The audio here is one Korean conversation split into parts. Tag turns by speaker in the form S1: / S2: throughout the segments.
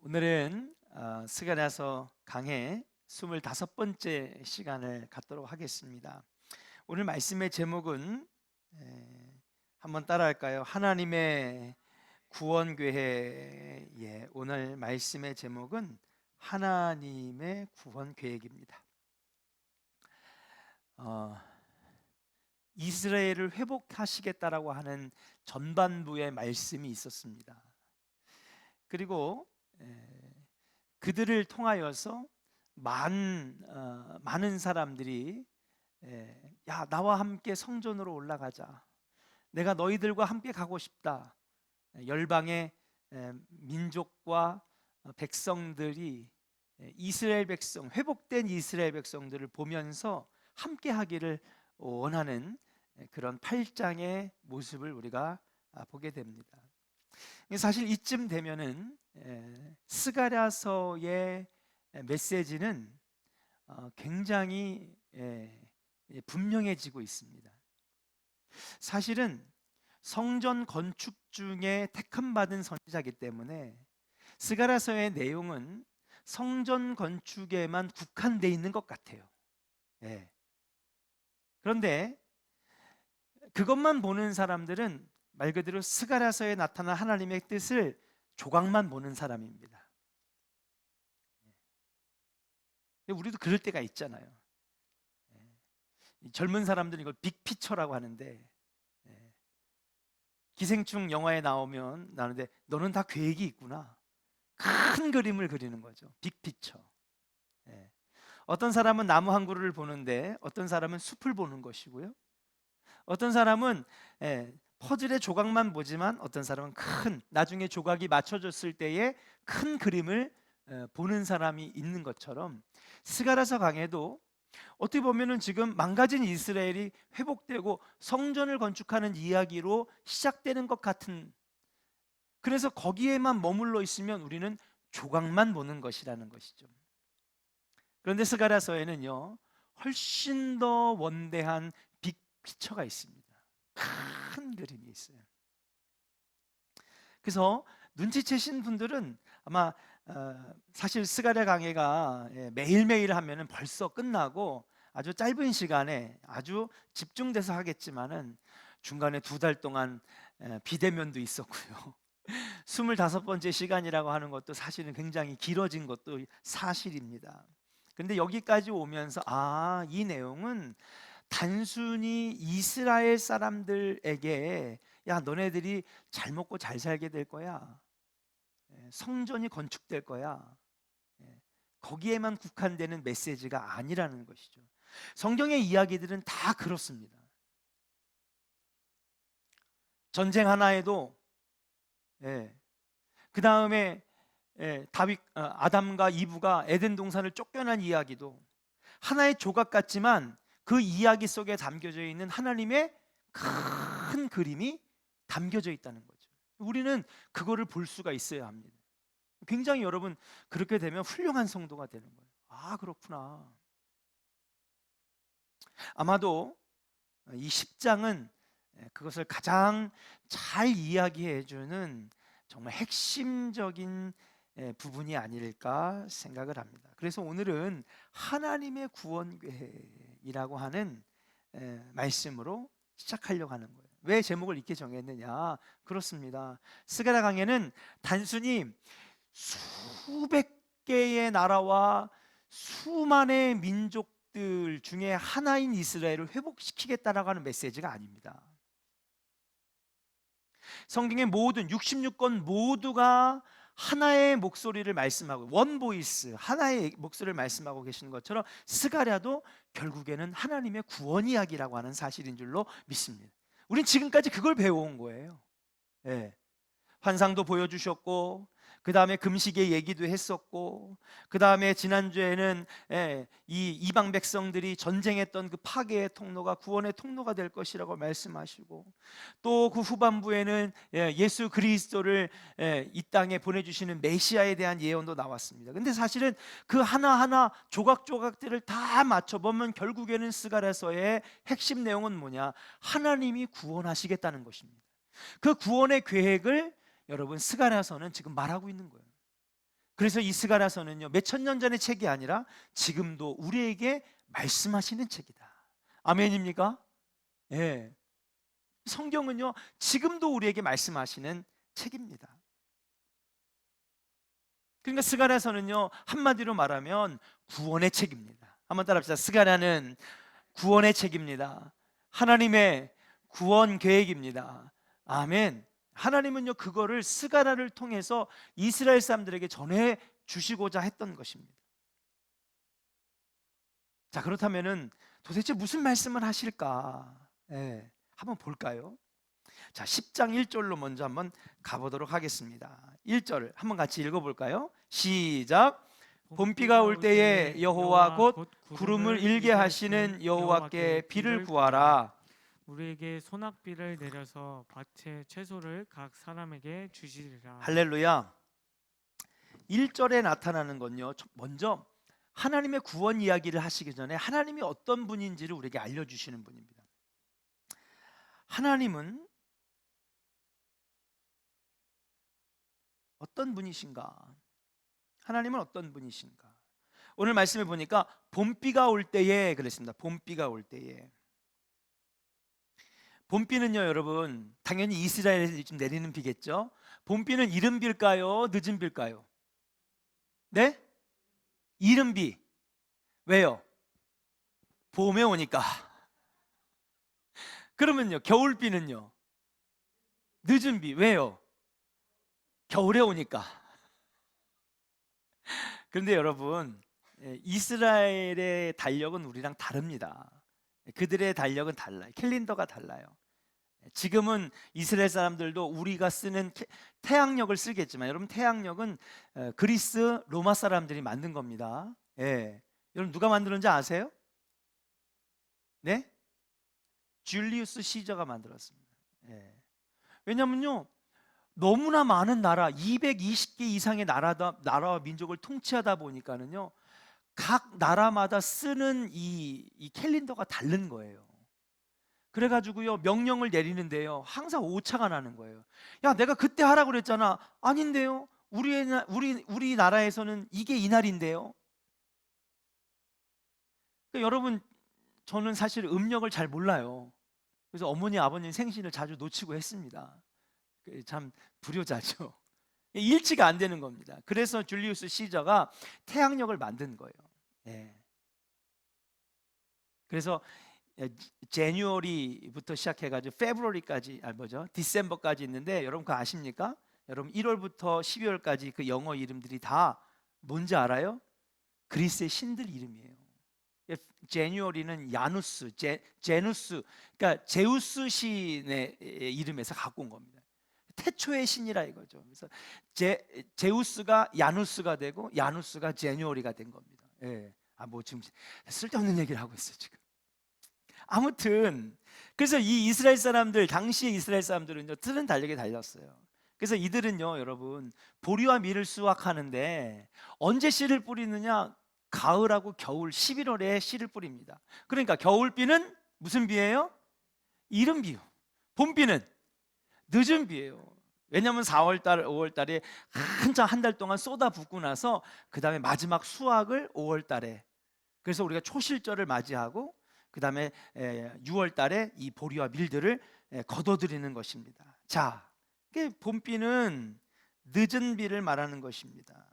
S1: 오늘은 스가랴서 강해 25번째 시간을 갖도록 하겠습니다. 오늘 말씀의 제목은 한번 따라할까요? 하나님의 구원 계획. 오늘 말씀의 제목은 하나님의 구원 계획입니다. 이스라엘을 회복하시겠다라고 하는 전반부의 말씀이 있었습니다. 그리고 그들을 통하여서 많은 사람들이 야, 나와 함께 성전으로 올라가자. 내가 너희들과 함께 가고 싶다. 열방의 민족과 백성들이 이스라엘 백성, 회복된 이스라엘 백성들을 보면서 함께 하기를 원하는 그런 8장의 모습을 우리가 보게 됩니다. 사실 이쯤 되면은 스가랴서의 메시지는 굉장히 분명해지고 있습니다. 사실은 성전 건축 중에 택함 받은 선지자이기 때문에 스가랴서의 내용은 성전 건축에만 국한되어 있는 것 같아요. 그런데 그것만 보는 사람들은 말 그대로 스가랴서에 나타난 하나님의 뜻을 조각만 보는 사람입니다. 우리도 그럴 때가 있잖아요. 젊은 사람들은 이걸 빅피처라고 하는데, 기생충 영화에 나오는데 너는 다 계획이 있구나. 큰 그림을 그리는 거죠. 빅피처. 어떤 사람은 나무 한 그루를 보는데 어떤 사람은 숲을 보는 것이고요. 어떤 사람은 퍼즐의 조각만 보지만 어떤 사람은 나중에 조각이 맞춰졌을 때의 큰 그림을 보는 사람이 있는 것처럼 스가랴서 강해도 어떻게 보면은 지금 망가진 이스라엘이 회복되고 성전을 건축하는 이야기로 시작되는 것 같은, 그래서 거기에만 머물러 있으면 우리는 조각만 보는 것이라는 것이죠. 그런데 스가랴서에는요 훨씬 더 원대한 빅피처가 있습니다. 큰 그림이 있어요. 그래서 눈치채신 분들은 아마 사실 스가랴 강해가 매일매일 하면은 벌써 끝나고 아주 짧은 시간에 아주 집중돼서 하겠지만은 중간에 2달 동안 비대면도 있었고요. 25번째 시간이라고 하는 것도 사실은 굉장히 길어진 것도 사실입니다. 그런데 여기까지 오면서 이 내용은 단순히 이스라엘 사람들에게 야, 너네들이 잘 먹고 잘 살게 될 거야. 성전이 건축될 거야. 거기에만 국한되는 메시지가 아니라는 것이죠. 성경의 이야기들은 다 그렇습니다. 전쟁 하나에도 그 다음에 아담과 이브가 에덴 동산을 쫓겨난 이야기도 하나의 조각 같지만 그 이야기 속에 담겨져 있는 하나님의 큰 그림이 담겨져 있다는 거죠. 우리는 그거를 볼 수가 있어야 합니다. 굉장히 여러분 그렇게 되면 훌륭한 성도가 되는 거예요. 그렇구나. 아마도 이 10장은 그것을 가장 잘 이야기해 주는 정말 핵심적인 부분이 아닐까 생각을 합니다. 그래서 오늘은 하나님의 구원 계획이라고 하는 말씀으로 시작하려고 하는 거예요. 왜 제목을 이렇게 정했느냐? 그렇습니다. 스가랴 강해는 단순히 수백 개의 나라와 수만의 민족들 중에 하나인 이스라엘을 회복시키겠다라고 하는 메시지가 아닙니다. 성경의 모든 66권 모두가 하나의 목소리를 말씀하고, 원 보이스, 하나의 목소리를 말씀하고 계시는 것처럼 스가랴도 결국에는 하나님의 구원 이야기라고 하는 사실인 줄로 믿습니다. 우린 지금까지 그걸 배워온 거예요. 환상도 보여주셨고, 그 다음에 금식의 얘기도 했었고, 그 다음에 지난주에는 이 이방 백성들이 전쟁했던 그 파괴의 통로가 구원의 통로가 될 것이라고 말씀하시고, 또 그 후반부에는 예수 그리스도를 이 땅에 보내주시는 메시아에 대한 예언도 나왔습니다. 근데 사실은 그 하나하나 조각조각들을 다 맞춰보면 결국에는 스가랴서의 핵심 내용은 뭐냐? 하나님이 구원하시겠다는 것입니다. 그 구원의 계획을 여러분 스가랴서는 지금 말하고 있는 거예요. 그래서 이 스가랴서는요, 몇천 년 전의 책이 아니라 지금도 우리에게 말씀하시는 책이다. 아멘입니까? 예. 성경은요, 지금도 우리에게 말씀하시는 책입니다. 그러니까 스가랴서는요, 한마디로 말하면 구원의 책입니다. 한번 따라합시다. 스가랴는 구원의 책입니다. 하나님의 구원 계획입니다. 아멘. 하나님은요, 그거를 스가랴를 통해서 이스라엘 사람들에게 전해 주시고자 했던 것입니다. 자, 그렇다면은 도대체 무슨 말씀을 하실까? 예, 한번 볼까요? 자, 10장 1절로 먼저 한번 가보도록 하겠습니다. 1절 한번 같이 읽어볼까요? 시작. 봄비가 올 때에 여호와 곧 구름을 일게 하시는 여호와께 비를 구하라.
S2: 우리에게 소낙비를 내려서 밭의 채소를 각 사람에게 주시리라.
S1: 할렐루야. 1절에 나타나는 건요, 먼저 하나님의 구원 이야기를 하시기 전에 하나님이 어떤 분인지를 우리에게 알려주시는 분입니다. 하나님은 어떤 분이신가? 하나님은 어떤 분이신가? 오늘 말씀해 보니까 봄비가 올 때에 그랬습니다. 봄비가 올 때에. 봄비는요, 여러분, 당연히 이스라엘에서 지금 내리는 비겠죠. 봄비는 이른 비일까요? 늦은 비일까요? 네? 이른 비. 왜요? 봄에 오니까. 그러면요, 겨울비는요? 늦은 비. 왜요? 겨울에 오니까. 그런데 여러분, 이스라엘의 달력은 우리랑 다릅니다. 그들의 달력은 달라요. 캘린더가 달라요. 지금은 이스라엘 사람들도 우리가 쓰는 태양력을 쓰겠지만, 여러분, 태양력은 그리스 로마 사람들이 만든 겁니다. 예. 여러분, 누가 만들었는지 아세요? 네? 줄리우스 시저가 만들었습니다. 예. 왜냐면요, 너무나 많은 나라, 220개 이상의 나라와 민족을 통치하다 보니까는요, 각 나라마다 쓰는 이 캘린더가 다른 거예요. 그래가지고요, 명령을 내리는데요, 항상 오차가 나는 거예요. 야, 내가 그때 하라고 그랬잖아. 아닌데요, 우리 나라에서는 이게 이날인데요. 그러니까 여러분, 저는 사실 음력을 잘 몰라요. 그래서 어머니 아버님 생신을 자주 놓치고 했습니다. 참 불효자죠. 일치가 안 되는 겁니다. 그래서 줄리우스 시저가 태양력을 만든 거예요. 예. 그래서 제뉴어리부터 시작해가지고 페브러리까지, 디셈버까지 있는데, 여러분 그거 아십니까? 여러분 1월부터 12월까지 그 영어 이름들이 다 뭔지 알아요? 그리스의 신들 이름이에요. 제뉴어리는 야누스, 제누스, 그러니까 제우스 신의 이름에서 갖고 온 겁니다. 태초의 신이라 이거죠. 그래서 제우스가 야누스가 되고 야누스가 제뉴어리가 된 겁니다. 예. 지금 쓸데없는 얘기를 하고 있어요 지금. 아무튼 그래서 이 이스라엘 사람들, 당시의 이스라엘 사람들은요, 틀은 달력에 달렸어요. 그래서 이들은요, 여러분, 보리와 밀을 수확하는데 언제 씨를 뿌리느냐? 가을하고 겨울 11월에 씨를 뿌립니다. 그러니까 겨울비는 무슨 비예요? 이른 비요. 봄비는 늦은 비예요. 왜냐하면 4월달, 5월달에 한참 한 달 동안 쏟아붓고 나서 그 다음에 마지막 수확을 5월달에, 그래서 우리가 초실절을 맞이하고 그 다음에 6월달에 이 보리와 밀들을 거둬들이는 것입니다. 자, 봄비는 늦은 비를 말하는 것입니다.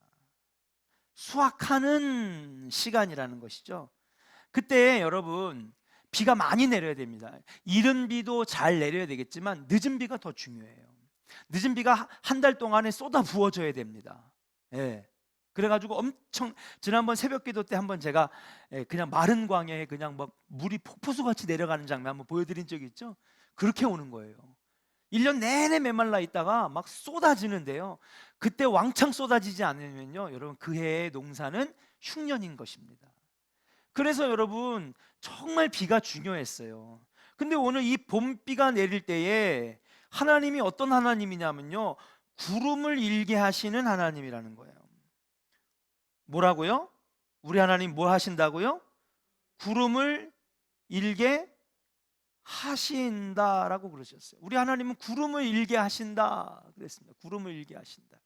S1: 수확하는 시간이라는 것이죠. 그때 여러분, 비가 많이 내려야 됩니다. 이른 비도 잘 내려야 되겠지만 늦은 비가 더 중요해요. 늦은 비가 한 달 동안에 쏟아 부어줘야 됩니다. 예. 그래가지고 엄청, 지난번 새벽기도 때 한번 제가 그냥 마른 광야에 그냥 막 물이 폭포수같이 내려가는 장면 한번 보여드린 적이 있죠. 그렇게 오는 거예요. 1년 내내 메말라 있다가 막 쏟아지는데요, 그때 왕창 쏟아지지 않으면요, 여러분, 그 해의 농사는 흉년인 것입니다. 그래서 여러분, 정말 비가 중요했어요. 근데 오늘 이 봄비가 내릴 때에 하나님이 어떤 하나님이냐면요, 구름을 일게 하시는 하나님이라는 거예요. 뭐라고요? 우리 하나님 뭐 하신다고요? 구름을 일게 하신다라고 그러셨어요. 우리 하나님은 구름을 일게 하신다 그랬습니다. 구름을 일게 하신다.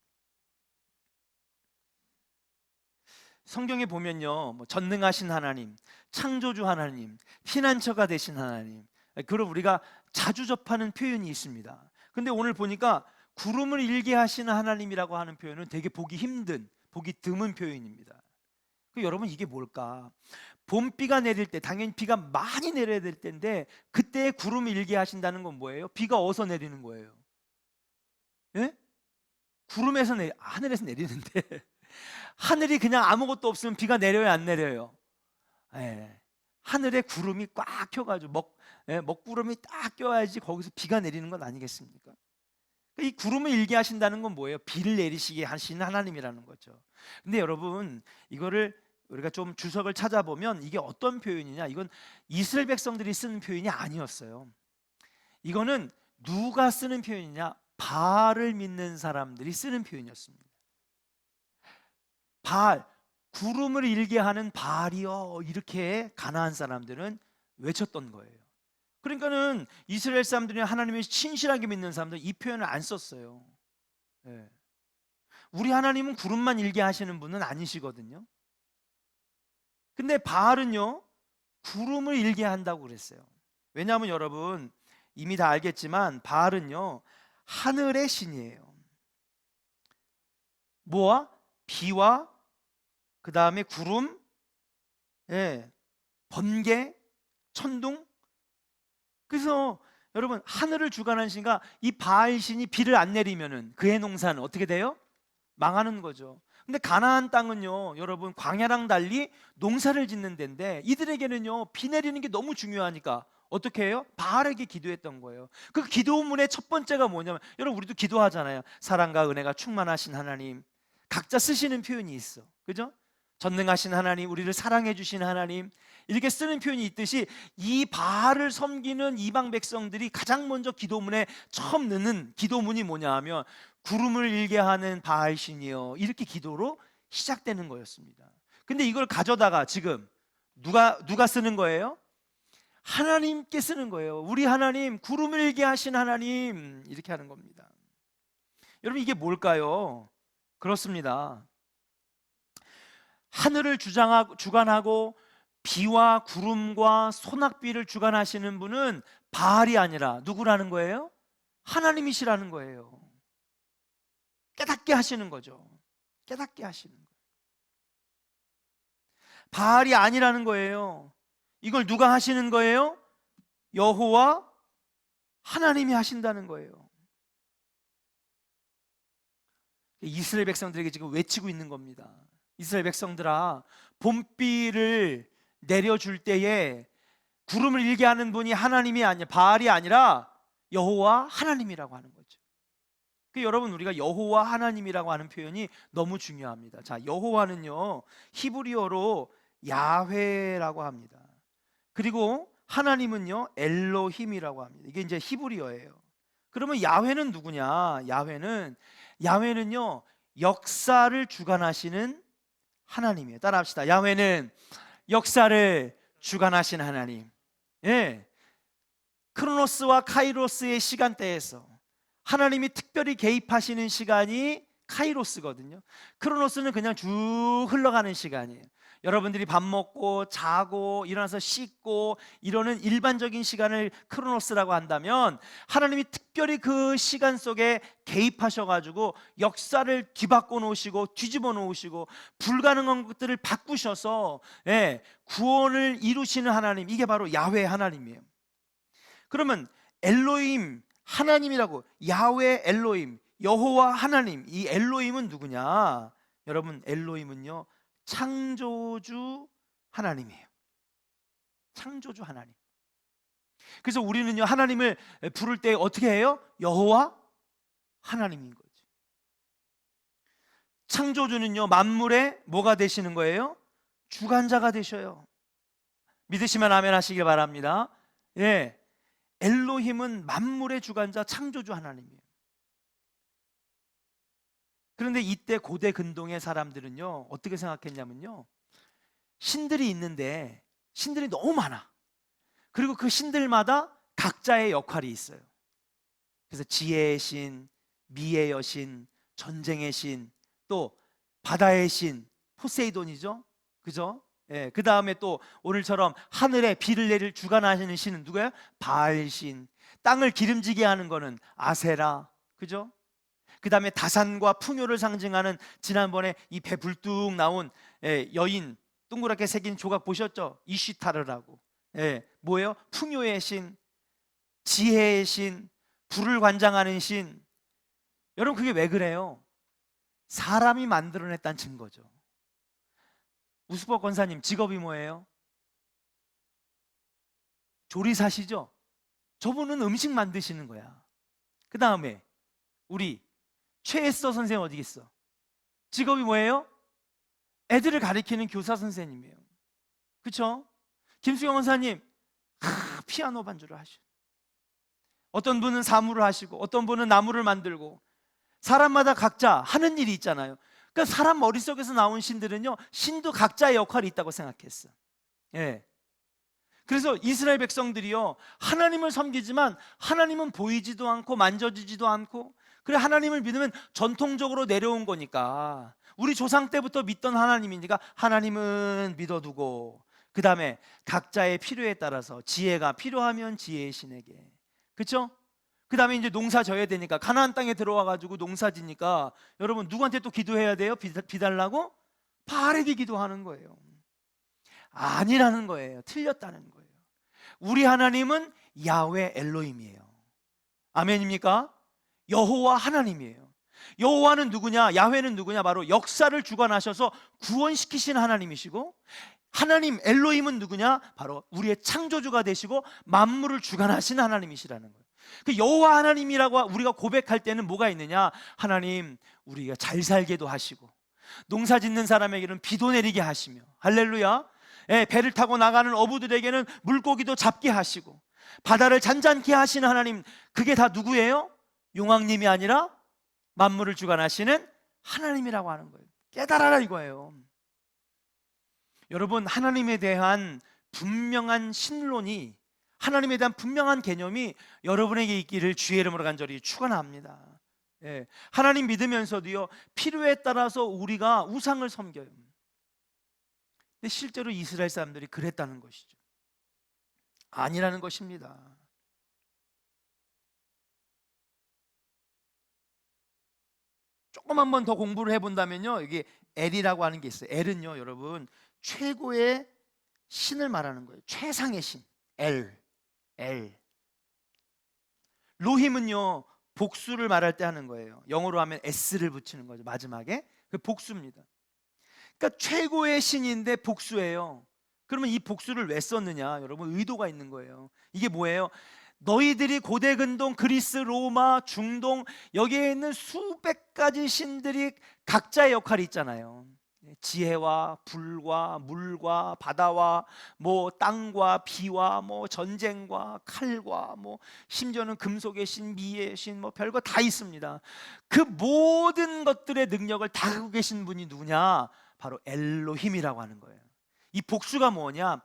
S1: 성경에 보면요, 뭐 전능하신 하나님, 창조주 하나님, 피난처가 되신 하나님, 그걸 우리가 자주 접하는 표현이 있습니다. 근데 오늘 보니까 구름을 일게 하시는 하나님이라고 하는 표현은 되게 보기 힘든, 보기 드문 표현입니다. 여러분, 이게 뭘까? 봄비가 내릴 때 당연히 비가 많이 내려야 될 때인데, 그때 구름을 일게 하신다는 건 뭐예요? 비가 어디서 내리는 거예요? 예? 구름에서 하늘에서 내리는데 하늘이 그냥 아무것도 없으면 비가 내려요, 안 내려요? 예. 하늘에 구름이 꽉 켜가지고 먹구름이 딱 껴야지 거기서 비가 내리는 건 아니겠습니까? 이 구름을 일게 하신다는 건 뭐예요? 비를 내리시게 하시는 하나님이라는 거죠. 근데 여러분, 이거를 우리가 좀 주석을 찾아보면 이게 어떤 표현이냐, 이건 이스라엘 백성들이 쓰는 표현이 아니었어요. 이거는 누가 쓰는 표현이냐? 바알을 믿는 사람들이 쓰는 표현이었습니다. 바알, 구름을 일게 하는 바알이여, 이렇게 가나안 사람들은 외쳤던 거예요. 그러니까는 이스라엘 사람들이 하나님을 신실하게 믿는 사람들 이 표현을 안 썼어요. 예. 우리 하나님은 구름만 일게 하시는 분은 아니시거든요. 근데 바알은요, 구름을 일게 한다고 그랬어요. 왜냐하면 여러분 이미 다 알겠지만 바알은요, 하늘의 신이에요. 뭐와? 비와 그 다음에 구름, 번개, 천둥. 그래서 여러분, 하늘을 주관하는 신과 이 바알 신이 비를 안 내리면은 그의 농사는 어떻게 돼요? 망하는 거죠. 근데 가나안 땅은요, 여러분 광야랑 달리 농사를 짓는 데인데 이들에게는요, 비 내리는 게 너무 중요하니까 어떻게 해요? 바알에게 기도했던 거예요. 그 기도문의 첫 번째가 뭐냐면, 여러분 우리도 기도하잖아요. 사랑과 은혜가 충만하신 하나님. 각자 쓰시는 표현이 있어, 그죠? 전능하신 하나님, 우리를 사랑해 주신 하나님, 이렇게 쓰는 표현이 있듯이 이 바알을 섬기는 이방 백성들이 가장 먼저 기도문에 처음 넣는 기도문이 뭐냐 하면, 구름을 일게 하는 바알 신이여, 이렇게 기도로 시작되는 거였습니다. 근데 이걸 가져다가 지금 누가 쓰는 거예요? 하나님께 쓰는 거예요. 우리 하나님, 구름을 일게 하신 하나님, 이렇게 하는 겁니다. 여러분, 이게 뭘까요? 그렇습니다. 하늘을 주관하고 비와 구름과 소낙비를 주관하시는 분은 바알이 아니라 누구라는 거예요? 하나님이시라는 거예요. 깨닫게 하시는 거죠. 깨닫게 하시는 거예요. 바알이 아니라는 거예요. 이걸 누가 하시는 거예요? 여호와 하나님이 하신다는 거예요. 이스라엘 백성들에게 지금 외치고 있는 겁니다. 이스라엘 백성들아, 봄비를 내려줄 때에 구름을 일게 하는 분이 하나님이 아니라, 바알이 아니라 여호와 하나님이라고 하는 거죠. 여러분, 우리가 여호와 하나님이라고 하는 표현이 너무 중요합니다. 자, 여호와는요, 히브리어로 야훼라고 합니다. 그리고 하나님은요, 엘로힘이라고 합니다. 이게 이제 히브리어예요. 그러면 야훼는 누구냐? 야훼는요, 역사를 주관하시는 하나님이에요. 따라합시다. 야훼는 역사를 주관하신 하나님. 예. 크로노스와 카이로스의 시간대에서 하나님이 특별히 개입하시는 시간이 카이로스거든요. 크로노스는 그냥 쭉 흘러가는 시간이에요. 여러분들이 밥 먹고 자고 일어나서 씻고 이러는 일반적인 시간을 크로노스라고 한다면, 하나님이 특별히 그 시간 속에 개입하셔가지고 역사를 뒤바꿔 놓으시고 뒤집어 놓으시고 불가능한 것들을 바꾸셔서 구원을 이루시는 하나님, 이게 바로 야훼 하나님이에요. 그러면 엘로힘 하나님이라고, 야훼 엘로힘, 여호와 하나님, 이 엘로힘은 누구냐? 여러분, 엘로힘은요, 창조주 하나님이에요. 창조주 하나님. 그래서 우리는요, 하나님을 부를 때 어떻게 해요? 여호와 하나님인 거죠. 창조주는요, 만물의 뭐가 되시는 거예요? 주관자가 되셔요. 믿으시면 아멘 하시길 바랍니다. 예, 엘로힘은 만물의 주관자, 창조주 하나님이에요. 그런데 이때 고대 근동의 사람들은요, 어떻게 생각했냐면요, 신들이 있는데 신들이 너무 많아. 그리고 그 신들마다 각자의 역할이 있어요. 그래서 지혜의 신, 미의 여신, 전쟁의 신, 또 바다의 신, 포세이돈이죠. 그죠? 예, 그 다음에 또 오늘처럼 하늘에 비를 내릴 주관하시는 신은 누구예요? 바알신. 땅을 기름지게 하는 거는 아세라. 그죠? 그 다음에 다산과 풍요를 상징하는, 지난번에 이 배 불뚝 나온 여인 동그랗게 새긴 조각 보셨죠? 이시타르라고. 뭐예요? 풍요의 신, 지혜의 신, 불을 관장하는 신. 여러분, 그게 왜 그래요? 사람이 만들어냈다는 증거죠. 우스퍼 권사님 직업이 뭐예요? 조리사시죠? 저분은 음식 만드시는 거야. 그 다음에 우리 최애서 선생님 어디 있어? 직업이 뭐예요? 애들을 가르치는 교사 선생님이에요. 그렇죠? 김수영 원사님 피아노 반주를 하시고, 어떤 분은 사무를 하시고, 어떤 분은 나무를 만들고, 사람마다 각자 하는 일이 있잖아요. 그러니까 사람 머릿속에서 나온 신들은요, 신도 각자의 역할이 있다고 생각했어. 예. 그래서 이스라엘 백성들이요, 하나님을 섬기지만 하나님은 보이지도 않고 만져지지도 않고, 그래 하나님을 믿으면 전통적으로 내려온 거니까, 우리 조상 때부터 믿던 하나님이니까 하나님은 믿어두고, 그 다음에 각자의 필요에 따라서 지혜가 필요하면 지혜의 신에게, 그렇죠? 그 다음에 이제 농사 져야 되니까 가나안 땅에 들어와 가지고 농사 지니까 여러분 누구한테 또 기도해야 돼요? 비 달라고? 바알에게 기도하는 거예요. 아니라는 거예요. 틀렸다는 거예요. 우리 하나님은 야훼 엘로힘이에요. 아멘입니까? 여호와 하나님이에요. 여호와는 누구냐? 야훼는 누구냐? 바로 역사를 주관하셔서 구원시키신 하나님이시고, 하나님 엘로힘은 누구냐? 바로 우리의 창조주가 되시고 만물을 주관하신 하나님이시라는 거예요. 그 여호와 하나님이라고 우리가 고백할 때는 뭐가 있느냐? 하나님, 우리가 잘 살게도 하시고, 농사 짓는 사람에게는 비도 내리게 하시며, 할렐루야. 배를 타고 나가는 어부들에게는 물고기도 잡게 하시고, 바다를 잔잔케 하시는 하나님, 그게 다 누구예요? 용왕님이 아니라 만물을 주관하시는 하나님이라고 하는 거예요. 깨달아라 이거예요. 여러분, 하나님에 대한 분명한 신론이, 하나님에 대한 분명한 개념이 여러분에게 있기를 주의 이름으로 간절히 축원합니다. 하나님 믿으면서도요, 필요에 따라서 우리가 우상을 섬겨요. 근데 실제로 이스라엘 사람들이 그랬다는 것이죠. 아니라는 것입니다. 조금 한번 더 공부를 해본다면요, 이게 엘이라고 하는 게 있어요. 엘은요, 여러분, 최고의 신을 말하는 거예요. 최상의 신, 엘. 로힘은요, 복수를 말할 때 하는 거예요. 영어로 하면 s를 붙이는 거죠, 마지막에. 그 복수입니다. 그러니까 최고의 신인데 복수예요. 그러면 이 복수를 왜 썼느냐? 여러분, 의도가 있는 거예요. 이게 뭐예요? 너희들이 고대 근동, 그리스, 로마, 중동, 여기에 있는 수백 가지 신들이 각자의 역할이 있잖아요. 지혜와 불과 물과 바다와 뭐 땅과 비와 뭐 전쟁과 칼과 뭐 심지어는 금속의 신, 미의 신, 뭐 별거 다 있습니다. 그 모든 것들의 능력을 다 갖고 계신 분이 누구냐? 바로 엘로힘이라고 하는 거예요. 이 복수가 뭐냐?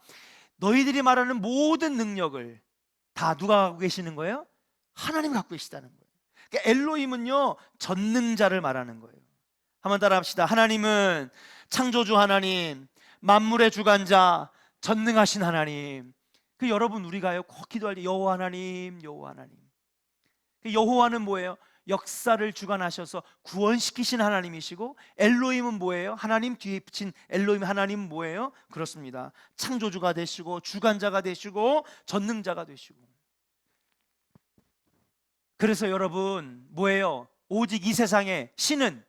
S1: 너희들이 말하는 모든 능력을 다 누가 갖고 계시는 거예요? 하나님 갖고 계시다는 거예요. 그러니까 엘로힘은요, 전능자를 말하는 거예요. 한번 따라 합시다. 하나님은 창조주 하나님, 만물의 주관자, 전능하신 하나님. 그 여러분, 우리가요 꼭 기도할 때 여호와 하나님, 여호와 하나님. 그 여호와는 뭐예요? 역사를 주관하셔서 구원시키신 하나님이시고, 엘로힘은 뭐예요? 하나님 뒤에 붙인 엘로힘 하나님은 뭐예요? 그렇습니다. 창조주가 되시고 주관자가 되시고 전능자가 되시고. 그래서 여러분, 뭐예요? 오직 이 세상에 신은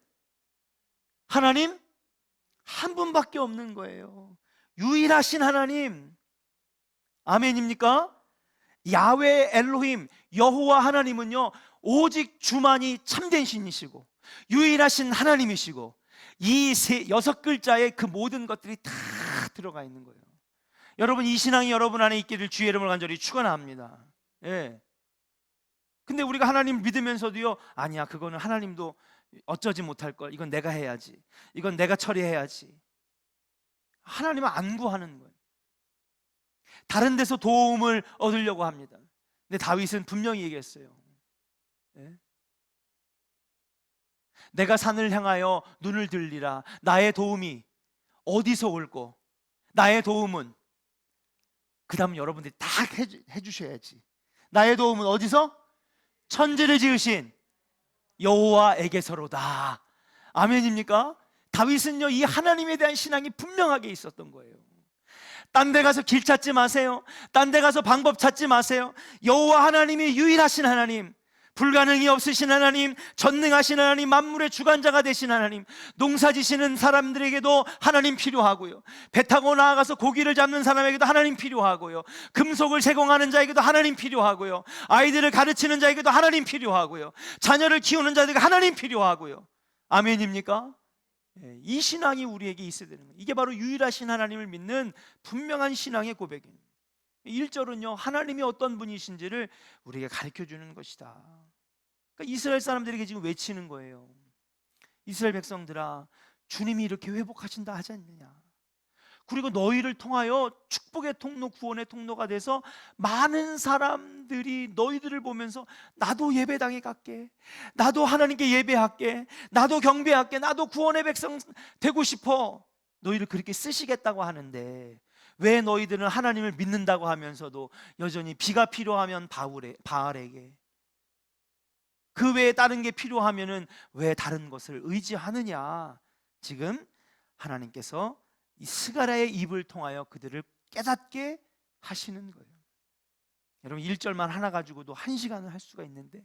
S1: 하나님 한 분밖에 없는 거예요. 유일하신 하나님. 아멘입니까? 야훼 엘로힘, 여호와 하나님은요, 오직 주만이 참된 신이시고 유일하신 하나님이시고, 이 여섯 글자에 그 모든 것들이 다 들어가 있는 거예요. 여러분, 이 신앙이 여러분 안에 있기를 주의 이름을 간절히 축원합니다. 근데 우리가 하나님 믿으면서도요, 아니야, 그거는 하나님도 어쩌지 못할 걸, 이건 내가 해야지, 이건 내가 처리해야지. 하나님은 안 구하는 거예요. 다른 데서 도움을 얻으려고 합니다. 근데 다윗은 분명히 얘기했어요. 내가 산을 향하여 눈을 들리라. 나의 도움이 어디서 올고 나의 도움은, 그 다음 여러분들이 다 해주셔야지. 나의 도움은 어디서? 천지를 지으신 여호와에게서로다. 아멘입니까? 다윗은요, 이 하나님에 대한 신앙이 분명하게 있었던 거예요. 딴 데 가서 길 찾지 마세요. 딴 데 가서 방법 찾지 마세요. 여호와 하나님이 유일하신 하나님, 불가능이 없으신 하나님, 전능하신 하나님, 만물의 주관자가 되신 하나님, 농사 지시는 사람들에게도 하나님 필요하고요, 배 타고 나아가서 고기를 잡는 사람에게도 하나님 필요하고요, 금속을 제공하는 자에게도 하나님 필요하고요, 아이들을 가르치는 자에게도 하나님 필요하고요, 자녀를 키우는 자에게 하나님 필요하고요. 아멘입니까? 이 신앙이 우리에게 있어야 되는 거예요. 이게 바로 유일하신 하나님을 믿는 분명한 신앙의 고백입니다. 1절은요, 하나님이 어떤 분이신지를 우리에게 가르쳐 주는 것이다. 그러니까 이스라엘 사람들에게 지금 외치는 거예요. 이스라엘 백성들아, 주님이 이렇게 회복하신다 하지 않느냐. 그리고 너희를 통하여 축복의 통로, 구원의 통로가 돼서 많은 사람들이 너희들을 보면서 나도 예배당에 갈게, 나도 하나님께 예배할게, 나도 경배할게, 나도 구원의 백성 되고 싶어, 너희를 그렇게 쓰시겠다고 하는데, 왜 너희들은 하나님을 믿는다고 하면서도 여전히 비가 필요하면 바알에게, 그 외에 다른 게 필요하면은 왜 다른 것을 의지하느냐. 지금 하나님께서 이 스가랴의 입을 통하여 그들을 깨닫게 하시는 거예요. 여러분, 1절만 하나 가지고도 1시간을 할 수가 있는데,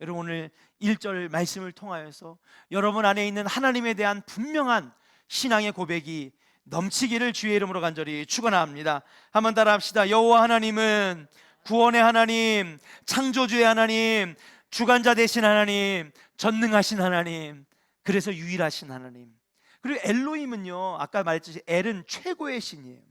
S1: 여러분 오늘 1절 말씀을 통하여서 여러분 안에 있는 하나님에 대한 분명한 신앙의 고백이 넘치기를 주의 이름으로 간절히 축원합니다. 한번 따라 합시다. 여호와 하나님은 구원의 하나님, 창조주의 하나님, 주관자 되신 하나님, 전능하신 하나님, 그래서 유일하신 하나님. 그리고 엘로힘은요, 아까 말했듯이 엘은 최고의 신이에요.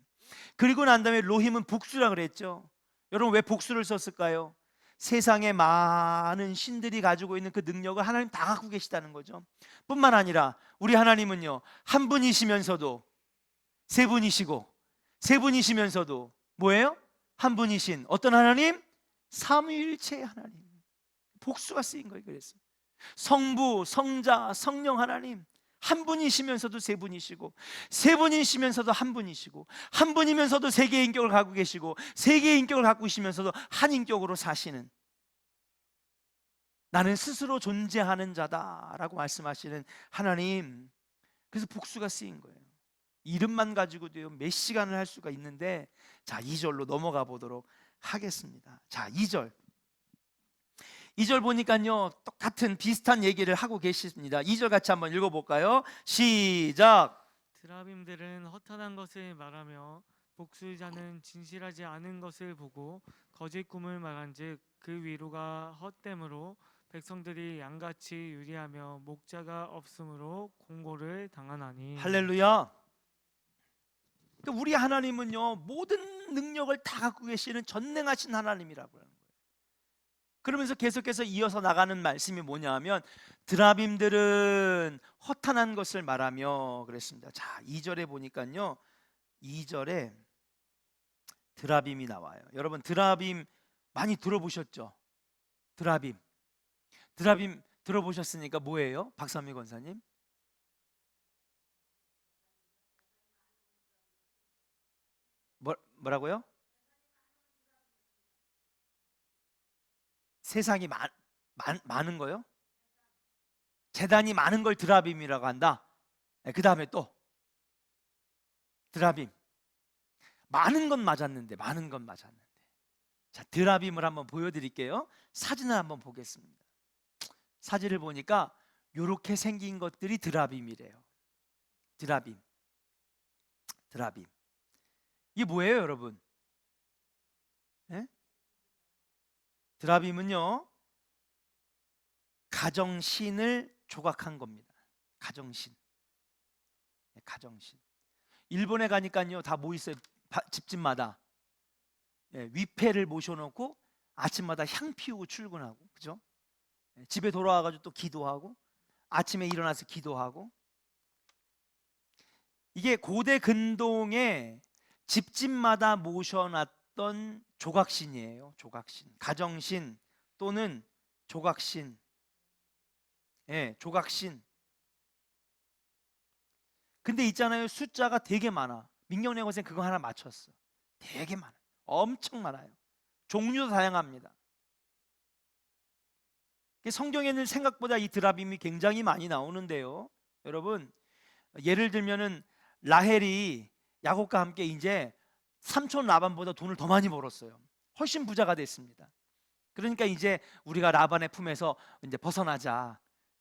S1: 그리고 난 다음에 로힘은 복수라 그랬죠. 여러분, 왜 복수를 썼을까요? 세상에 많은 신들이 가지고 있는 그 능력을 하나님 다 갖고 계시다는 거죠. 뿐만 아니라 우리 하나님은요, 한 분이시면서도 세 분이시고, 세 분이시면서도 뭐예요? 한 분이신 어떤 하나님? 삼위일체의 하나님. 복수가 쓰인 거예요. 그래서 성부, 성자, 성령 하나님, 한 분이시면서도 세 분이시고, 세 분이시면서도 한 분이시고, 한 분이면서도 세 개의 인격을 갖고 계시고, 세 개의 인격을 갖고 계시면서도 한 인격으로 사시는, 나는 스스로 존재하는 자다라고 말씀하시는 하나님. 그래서 복수가 쓰인 거예요. 이름만 가지고도요 몇 시간을 할 수가 있는데, 자, 2절로 넘어가 보도록 하겠습니다. 자, 2절 보니까요 똑같은 비슷한 얘기를 하고 계십니다. 2절 같이 한번 읽어볼까요? 시작.
S2: 드라빔들은 허탄한 것을 말하며 복수자는 진실하지 않은 것을 보고 거짓 꿈을 말한즉 그 위로가 헛됨으로 백성들이 양같이 유리하며 목자가 없으므로 공고를 당하나니.
S1: 할렐루야. 그러니까 우리 하나님은요 모든 능력을 다 갖고 계시는 전능하신 하나님이라고 하는 거예요. 그러면서 계속해서 이어서 나가는 말씀이 뭐냐 하면, 드라빔들은 허탄한 것을 말하며 그랬습니다. 자, 2절에 보니까요 2절에 드라빔이 나와요. 여러분, 드라빔 많이 들어보셨죠? 드라빔 들어보셨으니까 뭐예요? 박삼미 권사님? 뭐라고요? 세상이 많은 거요? 재단이 많은 걸 드라빔이라고 한다. 그 다음에 또 드라빔, 많은 건 맞았는데, 자, 드라빔을 한번 보여드릴게요. 사진을 한번 보겠습니다. 사진을 보니까 이렇게 생긴 것들이 드라빔이래요. 드라빔. 이게 뭐예요, 여러분? 네? 드라빔은요 가정신을 조각한 겁니다. 가정신. 일본에 가니까요 다 뭐 있어요? 집집마다 위패를 모셔놓고 아침마다 향 피우고 출근하고, 그죠? 집에 돌아와가지고 또 기도하고, 아침에 일어나서 기도하고. 이게 고대 근동에 집집마다 모셔놨던 조각신이에요. 조각신, 가정신 또는 조각신. 조각신. 근데 있잖아요, 숫자가 되게 많아. 민경레곤스는 그거 하나 맞췄어. 되게 많아요. 엄청 많아요. 종류도 다양합니다. 성경에는 생각보다 이 드라빔이 굉장히 많이 나오는데요. 여러분, 예를 들면은 라헬이 야곱과 함께 이제 삼촌 라반보다 돈을 더 많이 벌었어요. 훨씬 부자가 됐습니다. 그러니까 이제 우리가 라반의 품에서 이제 벗어나자.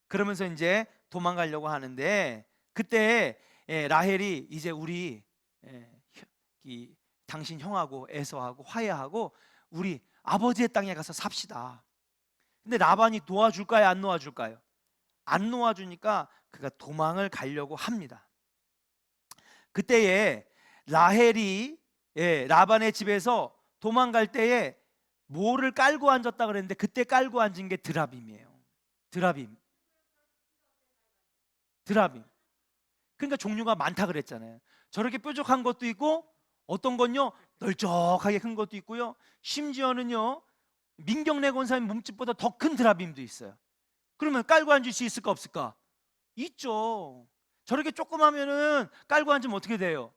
S1: 그러면서 이제 도망가려고 하는데, 그때 라헬이 이제 우리 당신 형하고 에서하고 화해하고 우리 아버지의 땅에 가서 삽시다. 근데 라반이 도와줄까요, 안 도와줄까요? 안 도와주니까 그가 도망을 가려고 합니다. 그때에 라헬이 라반의 집에서 도망갈 때에 뭐를 깔고 앉았다 그랬는데, 그때 깔고 앉은 게 드라빔이에요. 드라빔. 그러니까 종류가 많다 그랬잖아요. 저렇게 뾰족한 것도 있고, 어떤 건요 널쩍하게 큰 것도 있고요, 심지어는요 민경래 권사님 몸집보다 더 큰 드라빔도 있어요. 그러면 깔고 앉을 수 있을까 없을까? 있죠. 저렇게 조그마면은 깔고 앉으면 어떻게 돼요?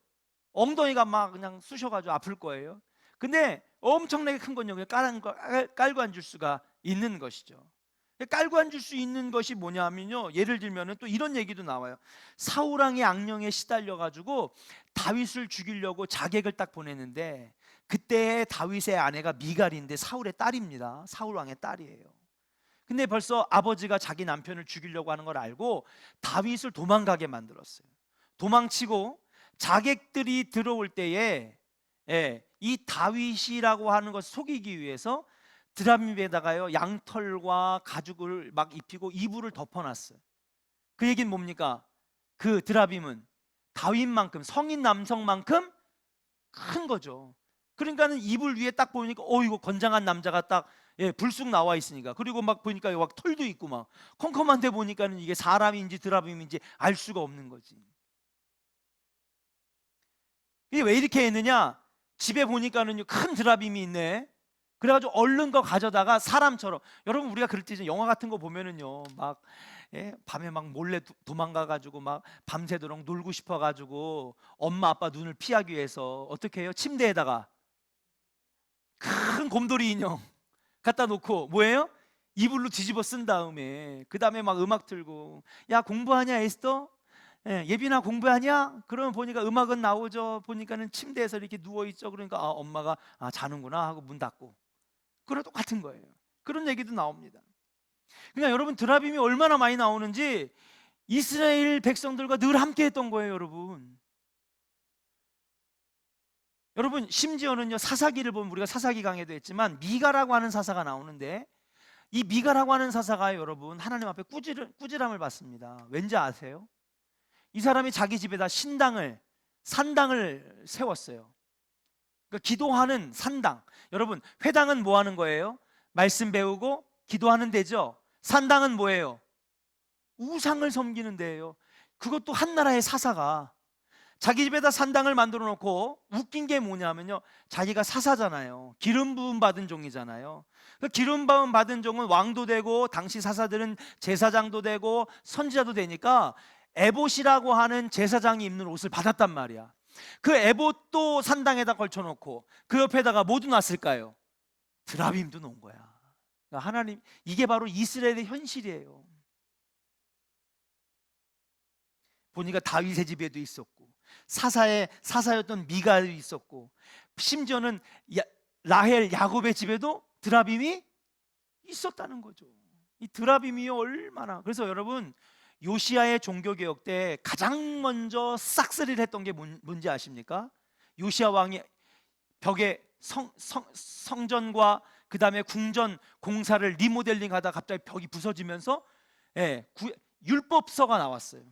S1: 엉덩이가 막 그냥 쑤셔가지고 아플 거예요. 근데 엄청나게 큰 건요 그냥 깔고 앉을 수가 있는 것이죠. 깔고 앉을 수 있는 것이 뭐냐면요, 예를 들면은 또 이런 얘기도 나와요. 사울 왕의 악령에 시달려 가지고 다윗을 죽이려고 자객을 딱 보냈는데, 그때 다윗의 아내가 미갈인데 사울의 딸입니다. 사울 왕의 딸이에요. 근데 벌써 아버지가 자기 남편을 죽이려고 하는 걸 알고 다윗을 도망가게 만들었어요. 도망치고 자객들이 들어올 때에 이 다윗이라고 하는 것을 속이기 위해서 드라빔에다가요 양털과 가죽을 막 입히고 이불을 덮어놨어요. 그 얘기는 뭡니까? 그 드라빔은 다윗만큼, 성인 남성만큼 큰 거죠. 그러니까는 이불 위에 딱 보니까 이거 건장한 남자가 딱 불쑥 나와 있으니까, 그리고 막 보니까 막 털도 있고 막 컴컴한데 보니까는 이게 사람인지 드라빔인지 알 수가 없는 거지. 이게 왜 이렇게 했느냐? 집에 보니까는 큰 드라빔이 있네. 그래가지고 얼른 거 가져다가 사람처럼, 여러분 우리가 그럴 때 영화 같은 거 보면은요 막 밤에 막 몰래 도망가가지고 막 밤새도록 놀고 싶어가지고 엄마 아빠 눈을 피하기 위해서 어떻게 해요? 침대에다가 큰 곰돌이 인형 갖다 놓고 뭐예요? 이불로 뒤집어 쓴 다음에 그 다음에 막 음악 틀고, 야 공부하냐 에스더? 예빈아 공부하냐? 그러면 보니까 음악은 나오죠. 보니까는 침대에서 이렇게 누워있죠. 그러니까 엄마가 자는구나 하고 문 닫고. 그거랑 똑같은 거예요. 그런 얘기도 나옵니다. 그러니까 여러분 드라빔이 얼마나 많이 나오는지 이스라엘 백성들과 늘 함께 했던 거예요. 여러분 심지어는요 사사기를 보면, 우리가 사사기 강의도 했지만 미가라고 하는 사사가 나오는데, 이 미가라고 하는 사사가 여러분 하나님 앞에 꾸지람을 받습니다. 왠지 아세요? 이 사람이 자기 집에다 산당을 세웠어요. 그러니까 기도하는 산당. 여러분 회당은 뭐 하는 거예요? 말씀 배우고 기도하는 데죠. 산당은 뭐예요? 우상을 섬기는 데예요. 그것도 한 나라의 사사가 자기 집에다 산당을 만들어 놓고, 웃긴 게 뭐냐면요 자기가 사사잖아요. 기름 부음 받은 종이잖아요. 그 기름 부음 받은 종은 왕도 되고 당시 사사들은 제사장도 되고 선지자도 되니까 에봇이라고 하는 제사장이 입는 옷을 받았단 말이야. 그 에봇도 산당에다 걸쳐놓고 그 옆에다가 뭐 놨을까요? 드라빔도 놓은 거야. 그러니까 하나님, 이게 바로 이스라엘의 현실이에요. 보니까 다윗의 집에도 있었고 사사였던 미가도 있었고, 심지어는 라헬 야곱의 집에도 드라빔이 있었다는 거죠. 이 드라빔이 얼마나, 그래서 여러분 요시야의 종교개혁 때 가장 먼저 싹쓸이를 했던 게 뭔지 아십니까? 요시야 왕이 벽에 성전과 그 다음에 궁전 공사를 리모델링 하다 갑자기 벽이 부서지면서 율법서가 나왔어요.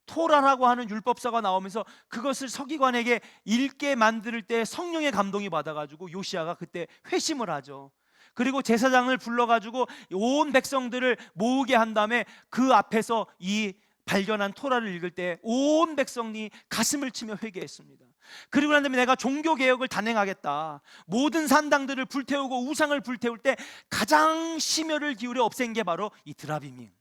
S1: 토라라고 하는 율법서가 나오면서 그것을 서기관에게 읽게 만들 때 성령의 감동이 받아가지고 요시야가 그때 회심을 하죠. 그리고 제사장을 불러가지고 온 백성들을 모으게 한 다음에 그 앞에서 이 발견한 토라를 읽을 때 온 백성이 가슴을 치며 회개했습니다. 그리고 난 다음에 내가 종교개혁을 단행하겠다. 모든 산당들을 불태우고 우상을 불태울 때 가장 심혈을 기울여 없앤 게 바로 이 드라빔이에요.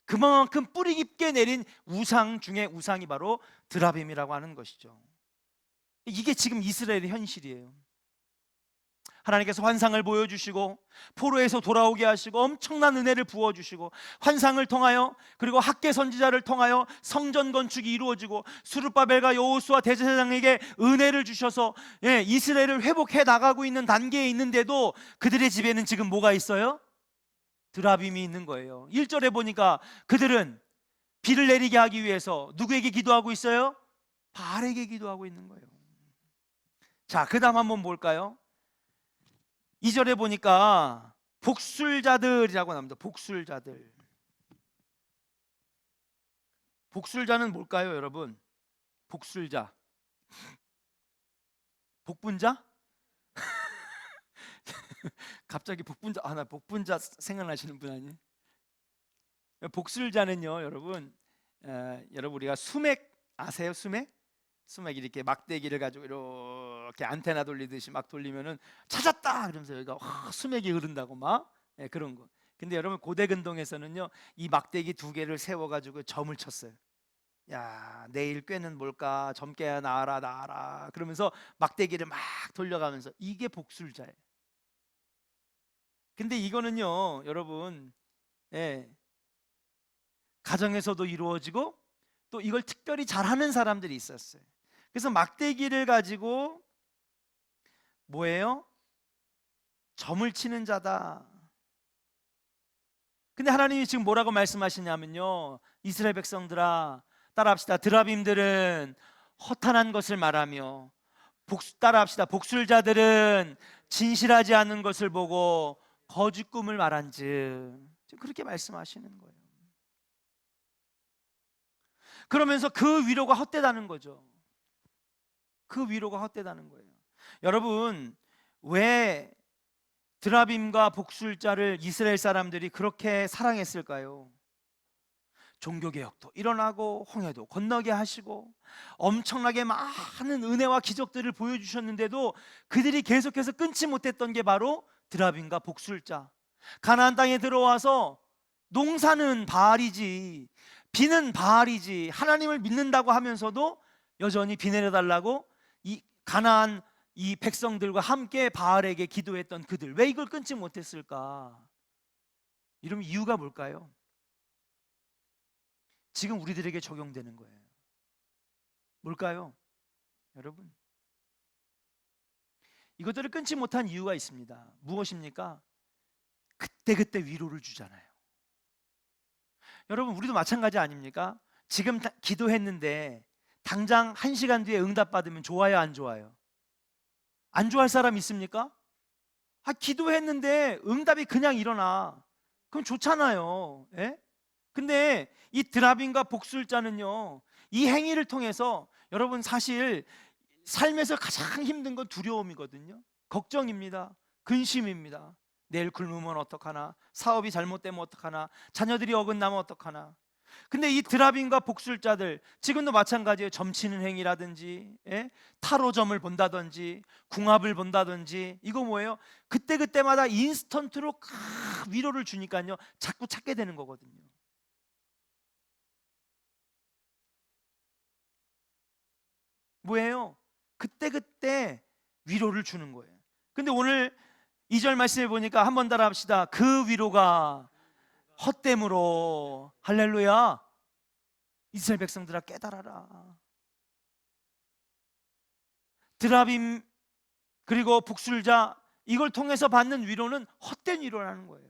S1: 그만큼 뿌리 깊게 내린 우상 중에 우상이 바로 드라빔이라고 하는 것이죠. 이게 지금 이스라엘의 현실이에요. 하나님께서 환상을 보여주시고 포로에서 돌아오게 하시고 엄청난 은혜를 부어주시고 환상을 통하여, 그리고 학개 선지자를 통하여 성전 건축이 이루어지고 스룹바벨과 여호수아 대제사장에게 은혜를 주셔서 이스라엘을 회복해 나가고 있는 단계에 있는데도 그들의 집에는 지금 뭐가 있어요? 드라빔이 있는 거예요. 1절에 보니까 그들은 비를 내리게 하기 위해서 누구에게 기도하고 있어요? 바알에게 기도하고 있는 거예요. 자, 그 다음 한번 볼까요? 2절에 보니까 복술자들이라고 나옵니다. 복술자들. 복술자는 뭘까요, 여러분? 복술자. 복분자? 갑자기 복분자, 나 복분자 생각나시는 분 아니에요? 복술자는요, 여러분, 여러분 우리가 수맥 아세요? 수맥 이렇게 막대기를 가지고 이렇게 안테나 돌리듯이 막 돌리면은 찾았다 그러면서 여기가 수맥이 흐른다고 막 그런 거. 근데 여러분 고대 근동에서는요, 이 막대기 2개를 세워 가지고 점을 쳤어요. 야, 내일 꾀는 뭘까? 점괘야 나아라 그러면서 막대기를 막 돌려가면서, 이게 복술자예요. 근데 이거는요, 여러분, 가정에서도 이루어지고 또 이걸 특별히 잘하는 사람들이 있었어요. 그래서 막대기를 가지고 뭐예요? 점을 치는 자다. 근데 하나님이 지금 뭐라고 말씀하시냐면요, 이스라엘 백성들아 따라합시다. 드라빔들은 허탄한 것을 말하며, 따라합시다. 복술자들은 진실하지 않은 것을 보고 거짓 꿈을 말한즉. 지금 그렇게 말씀하시는 거예요. 그러면서 그 위로가 헛되다는 거죠. 그 위로가 헛되다는 거예요. 여러분, 왜 드라빔과 복술자를 이스라엘 사람들이 그렇게 사랑했을까요? 종교개혁도 일어나고 홍해도 건너게 하시고 엄청나게 많은 은혜와 기적들을 보여주셨는데도 그들이 계속해서 끊지 못했던 게 바로 드라빔과 복술자. 가나안 땅에 들어와서 농사는 바알이지, 비는 바알이지, 하나님을 믿는다고 하면서도 여전히 비 내려달라고 이 가나안 이 백성들과 함께 바알에게 기도했던 그들, 왜 이걸 끊지 못했을까? 이러면 이유가 뭘까요? 지금 우리들에게 적용되는 거예요. 뭘까요? 여러분, 이것들을 끊지 못한 이유가 있습니다. 무엇입니까? 그때그때 위로를 주잖아요. 여러분, 우리도 마찬가지 아닙니까? 지금 기도했는데 당장 1시간 뒤에 응답받으면 좋아요, 안 좋아요? 안 좋아할 사람 있습니까? 기도했는데 응답이 그냥 일어나. 그럼 좋잖아요. 예? 근데 이 드라빔과 복술자는요, 이 행위를 통해서 여러분 사실 삶에서 가장 힘든 건 두려움이거든요. 걱정입니다. 근심입니다. 내일 굶으면 어떡하나, 사업이 잘못되면 어떡하나, 자녀들이 어긋나면 어떡하나. 근데 이 드라빔과 복술자들 지금도 마찬가지예요. 점치는 행위라든지 타로점을 본다든지 궁합을 본다든지, 이거 뭐예요? 그때그때마다 인스턴트로 위로를 주니까요, 자꾸 찾게 되는 거거든요. 뭐예요? 그때그때 위로를 주는 거예요. 근데 오늘 2절 말씀해 보니까 한번 따라 합시다. 그 위로가 헛됨으로. 할렐루야. 이스라엘 백성들아 깨달아라. 드라빔 그리고 복술자, 이걸 통해서 받는 위로는 헛된 위로라는 거예요.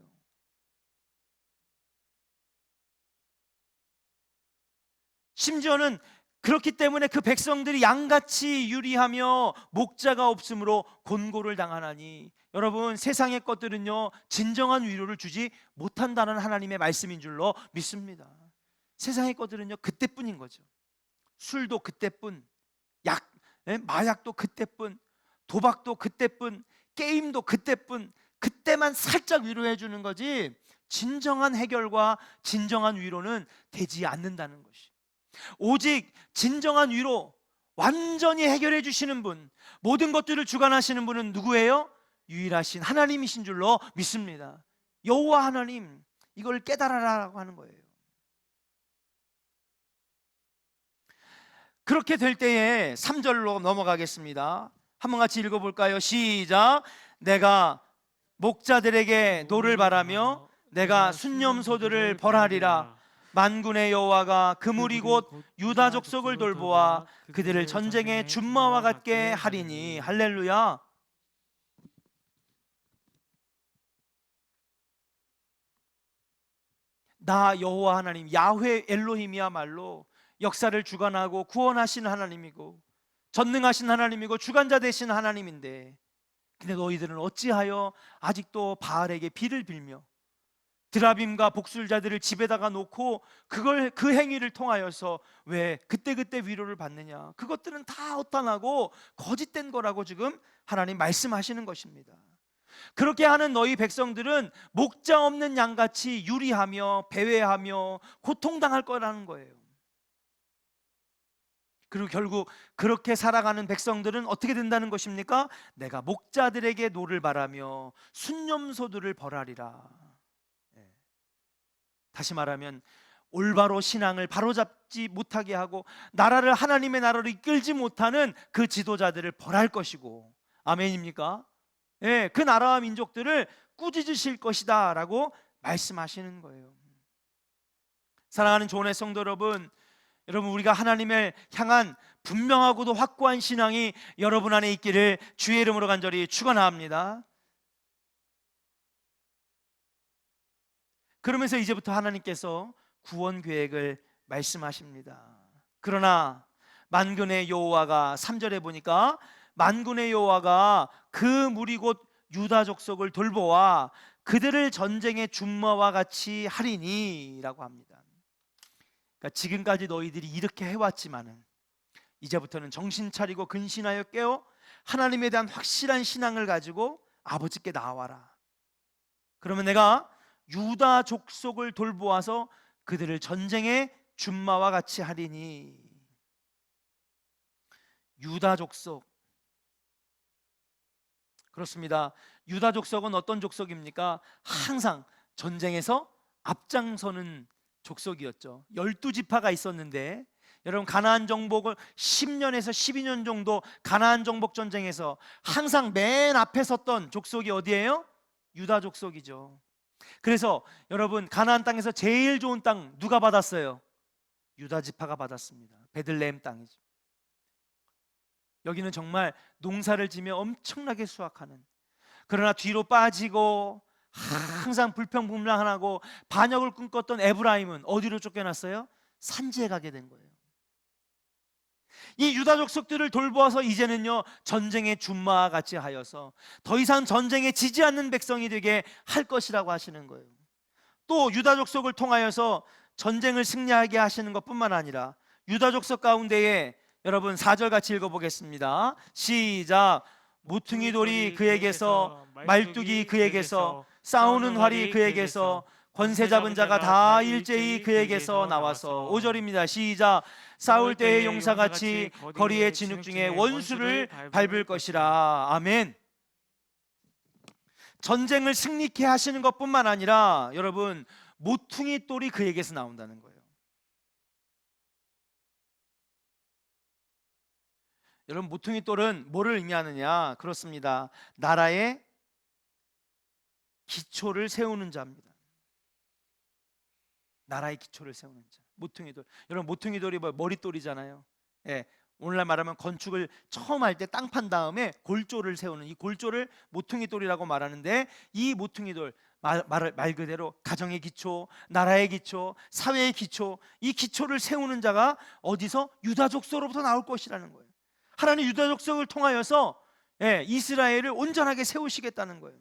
S1: 심지어는 그렇기 때문에 그 백성들이 양같이 유리하며 목자가 없으므로 곤고를 당하나니. 여러분, 세상의 것들은요 진정한 위로를 주지 못한다는 하나님의 말씀인 줄로 믿습니다. 세상의 것들은요 그때뿐인 거죠. 술도 그때뿐, 마약도 그때뿐, 도박도 그때뿐, 게임도 그때뿐, 그때만 살짝 위로해 주는 거지 진정한 해결과 진정한 위로는 되지 않는다는 것이. 오직 진정한 위로, 완전히 해결해 주시는 분, 모든 것들을 주관하시는 분은 누구예요? 유일하신 하나님이신 줄로 믿습니다. 여호와 하나님, 이걸 깨달아라라고 하는 거예요. 그렇게 될 때에 3절로 넘어가겠습니다. 한번 같이 읽어볼까요? 시작. 내가 목자들에게 노를 바라며 내가 순념소들을 벌하리라. 만군의 여호와가 그물이 곧 유다 족속을 돌보아 그들을 전쟁의 준마와 같게 하리니. 할렐루야. 나 여호와 하나님 야훼 엘로힘이야말로 역사를 주관하고 구원하신 하나님이고 전능하신 하나님이고 주관자 되신 하나님인데, 근데 너희들은 어찌하여 아직도 바알에게 비를 빌며 드라빔과 복술자들을 집에다가 놓고 그 행위를 통하여서 왜 그때그때 위로를 받느냐? 그것들은 다 허탄하고 거짓된 거라고 지금 하나님 말씀하시는 것입니다. 그렇게 하는 너희 백성들은 목자 없는 양같이 유리하며 배회하며 고통당할 거라는 거예요. 그리고 결국 그렇게 살아가는 백성들은 어떻게 된다는 것입니까? 내가 목자들에게 노를 바라며 순념소들을 벌하리라. 다시 말하면 올바로 신앙을 바로잡지 못하게 하고 나라를 하나님의 나라로 이끌지 못하는 그 지도자들을 벌할 것이고, 아멘입니까? 예, 그 나라와 민족들을 꾸짖으실 것이다 라고 말씀하시는 거예요. 사랑하는 조은의 성도 여러분, 우리가 하나님을 향한 분명하고도 확고한 신앙이 여러분 안에 있기를 주의 이름으로 간절히 축원합니다. 그러면서 이제부터 하나님께서 구원 계획을 말씀하십니다. 그러나 만군의 여호와가 3절에 보니까 만군의 여호와가 그 무리 곧 유다 족속을 돌보아 그들을 전쟁의 준마와 같이 하리니 라고 합니다. 그러니까 지금까지 너희들이 이렇게 해왔지만은 이제부터는 정신 차리고 근신하여 깨어 하나님에 대한 확실한 신앙을 가지고 아버지께 나와라. 그러면 내가 유다 족속을 돌보아서 그들을 전쟁의 준마와 같이 하리니. 유다 족속, 그렇습니다. 유다 족속은 어떤 족속입니까? 항상 전쟁에서 앞장서는 족속이었죠. 12지파가 있었는데 여러분, 가나안 정복을 10년에서 12년 정도 가나안 정복 전쟁에서 항상 맨 앞에 섰던 족속이 어디예요? 유다 족속이죠. 그래서 여러분, 가나안 땅에서 제일 좋은 땅 누가 받았어요? 유다 지파가 받았습니다. 베들레헴 땅이죠. 여기는 정말 농사를 지며 엄청나게 수확하는, 그러나 뒤로 빠지고 항상 불평불만하고 반역을 꿈꿨던 에브라임은 어디로 쫓겨났어요? 산지에 가게 된 거예요. 이 유다 족속들을 돌보아서 이제는요 전쟁의 준마와 같이 하여서 더 이상 전쟁에 지지 않는 백성이 되게 할 것이라고 하시는 거예요. 또 유다 족속을 통하여서 전쟁을 승리하게 하시는 것뿐만 아니라 유다 족속 가운데에 여러분 4절 같이 읽어보겠습니다. 시작. 모퉁이 돌이 그에게서, 말뚝이 그에게서, 싸우는 활이 그에게서, 권세 잡은 자가 다 일제히 그에게서 나와서. 5절입니다. 시작. 싸울 때의 용사같이 거리의 진흙 중에 원수를 밟을 것이라. 아멘. 전쟁을 승리케 하시는 것뿐만 아니라 여러분, 모퉁이 돌이 그에게서 나온다는 거예요. 여러분, 모퉁이 돌은 뭐를 의미하느냐? 그렇습니다. 나라의 기초를 세우는 자입니다. 나라의 기초를 세우는 자, 모퉁이 돌. 여러분, 모퉁이 돌이 뭐 머릿돌이잖아요. 예, 오늘날 말하면 건축을 처음 할 때 땅 판 다음에 골조를 세우는 이 골조를 모퉁이 돌이라고 말하는데, 이 모퉁이 돌 말 그대로 가정의 기초, 나라의 기초, 사회의 기초, 이 기초를 세우는 자가 어디서? 유다 족속으로부터 나올 것이라는 거예요. 하나님 유다 족속을 통하여서 이스라엘을 온전하게 세우시겠다는 거예요.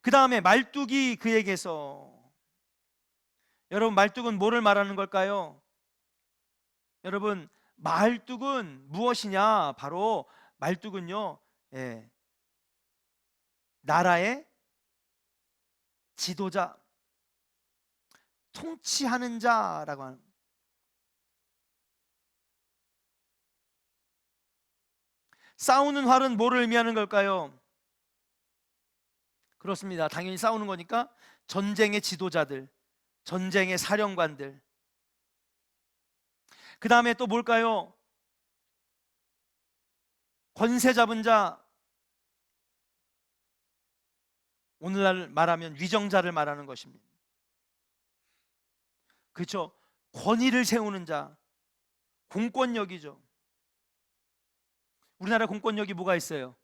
S1: 그 다음에 말뚝이 그에게서. 여러분, 말뚝은 뭐를 말하는 걸까요? 여러분, 말뚝은 무엇이냐? 바로 말뚝은요, 나라의 지도자, 통치하는 자라고 하는. 싸우는 활은 뭐를 의미하는 걸까요? 그렇습니다. 당연히 싸우는 거니까 전쟁의 지도자들, 전쟁의 사령관들. 그 다음에 또 뭘까요? 권세 잡은 자, 오늘날 말하면 위정자를 말하는 것입니다. 그렇죠? 권위를 세우는 자, 공권력이죠. 우리나라 공권력이 뭐가 있어요?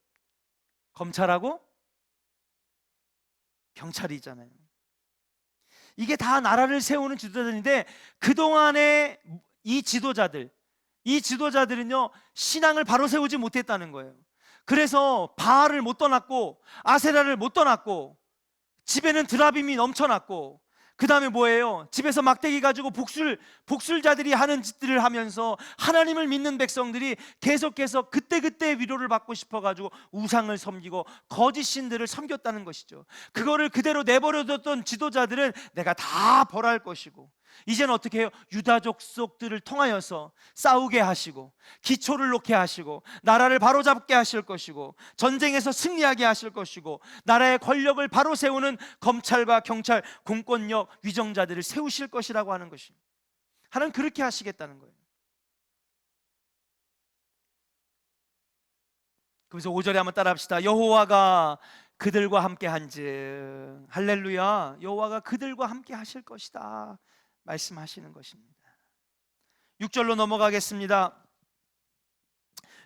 S1: 검찰하고 경찰이잖아요. 이게 다 나라를 세우는 지도자들인데, 그동안의 이 지도자들은요 신앙을 바로 세우지 못했다는 거예요. 그래서 바알을 못 떠났고 아세라를 못 떠났고, 집에는 드라빔이 넘쳐났고, 그 다음에 뭐예요? 집에서 막대기 가지고 복술자들이 하는 짓들을 하면서 하나님을 믿는 백성들이 계속해서 그때그때 위로를 받고 싶어가지고 우상을 섬기고 거짓 신들을 섬겼다는 것이죠. 그거를 그대로 내버려뒀던 지도자들은 내가 다 벌할 것이고, 이제는 어떻게 해요? 유다 족속들을 통하여서 싸우게 하시고 기초를 놓게 하시고 나라를 바로잡게 하실 것이고 전쟁에서 승리하게 하실 것이고 나라의 권력을 바로 세우는 검찰과 경찰, 공권력, 위정자들을 세우실 것이라고 하는 것입니다. 하나님 그렇게 하시겠다는 거예요. 그래서 5절에 한번 따라합시다. 여호와가 그들과 함께 한즉, 할렐루야, 여호와가 그들과 함께 하실 것이다 말씀하시는 것입니다. 6절로 넘어가겠습니다.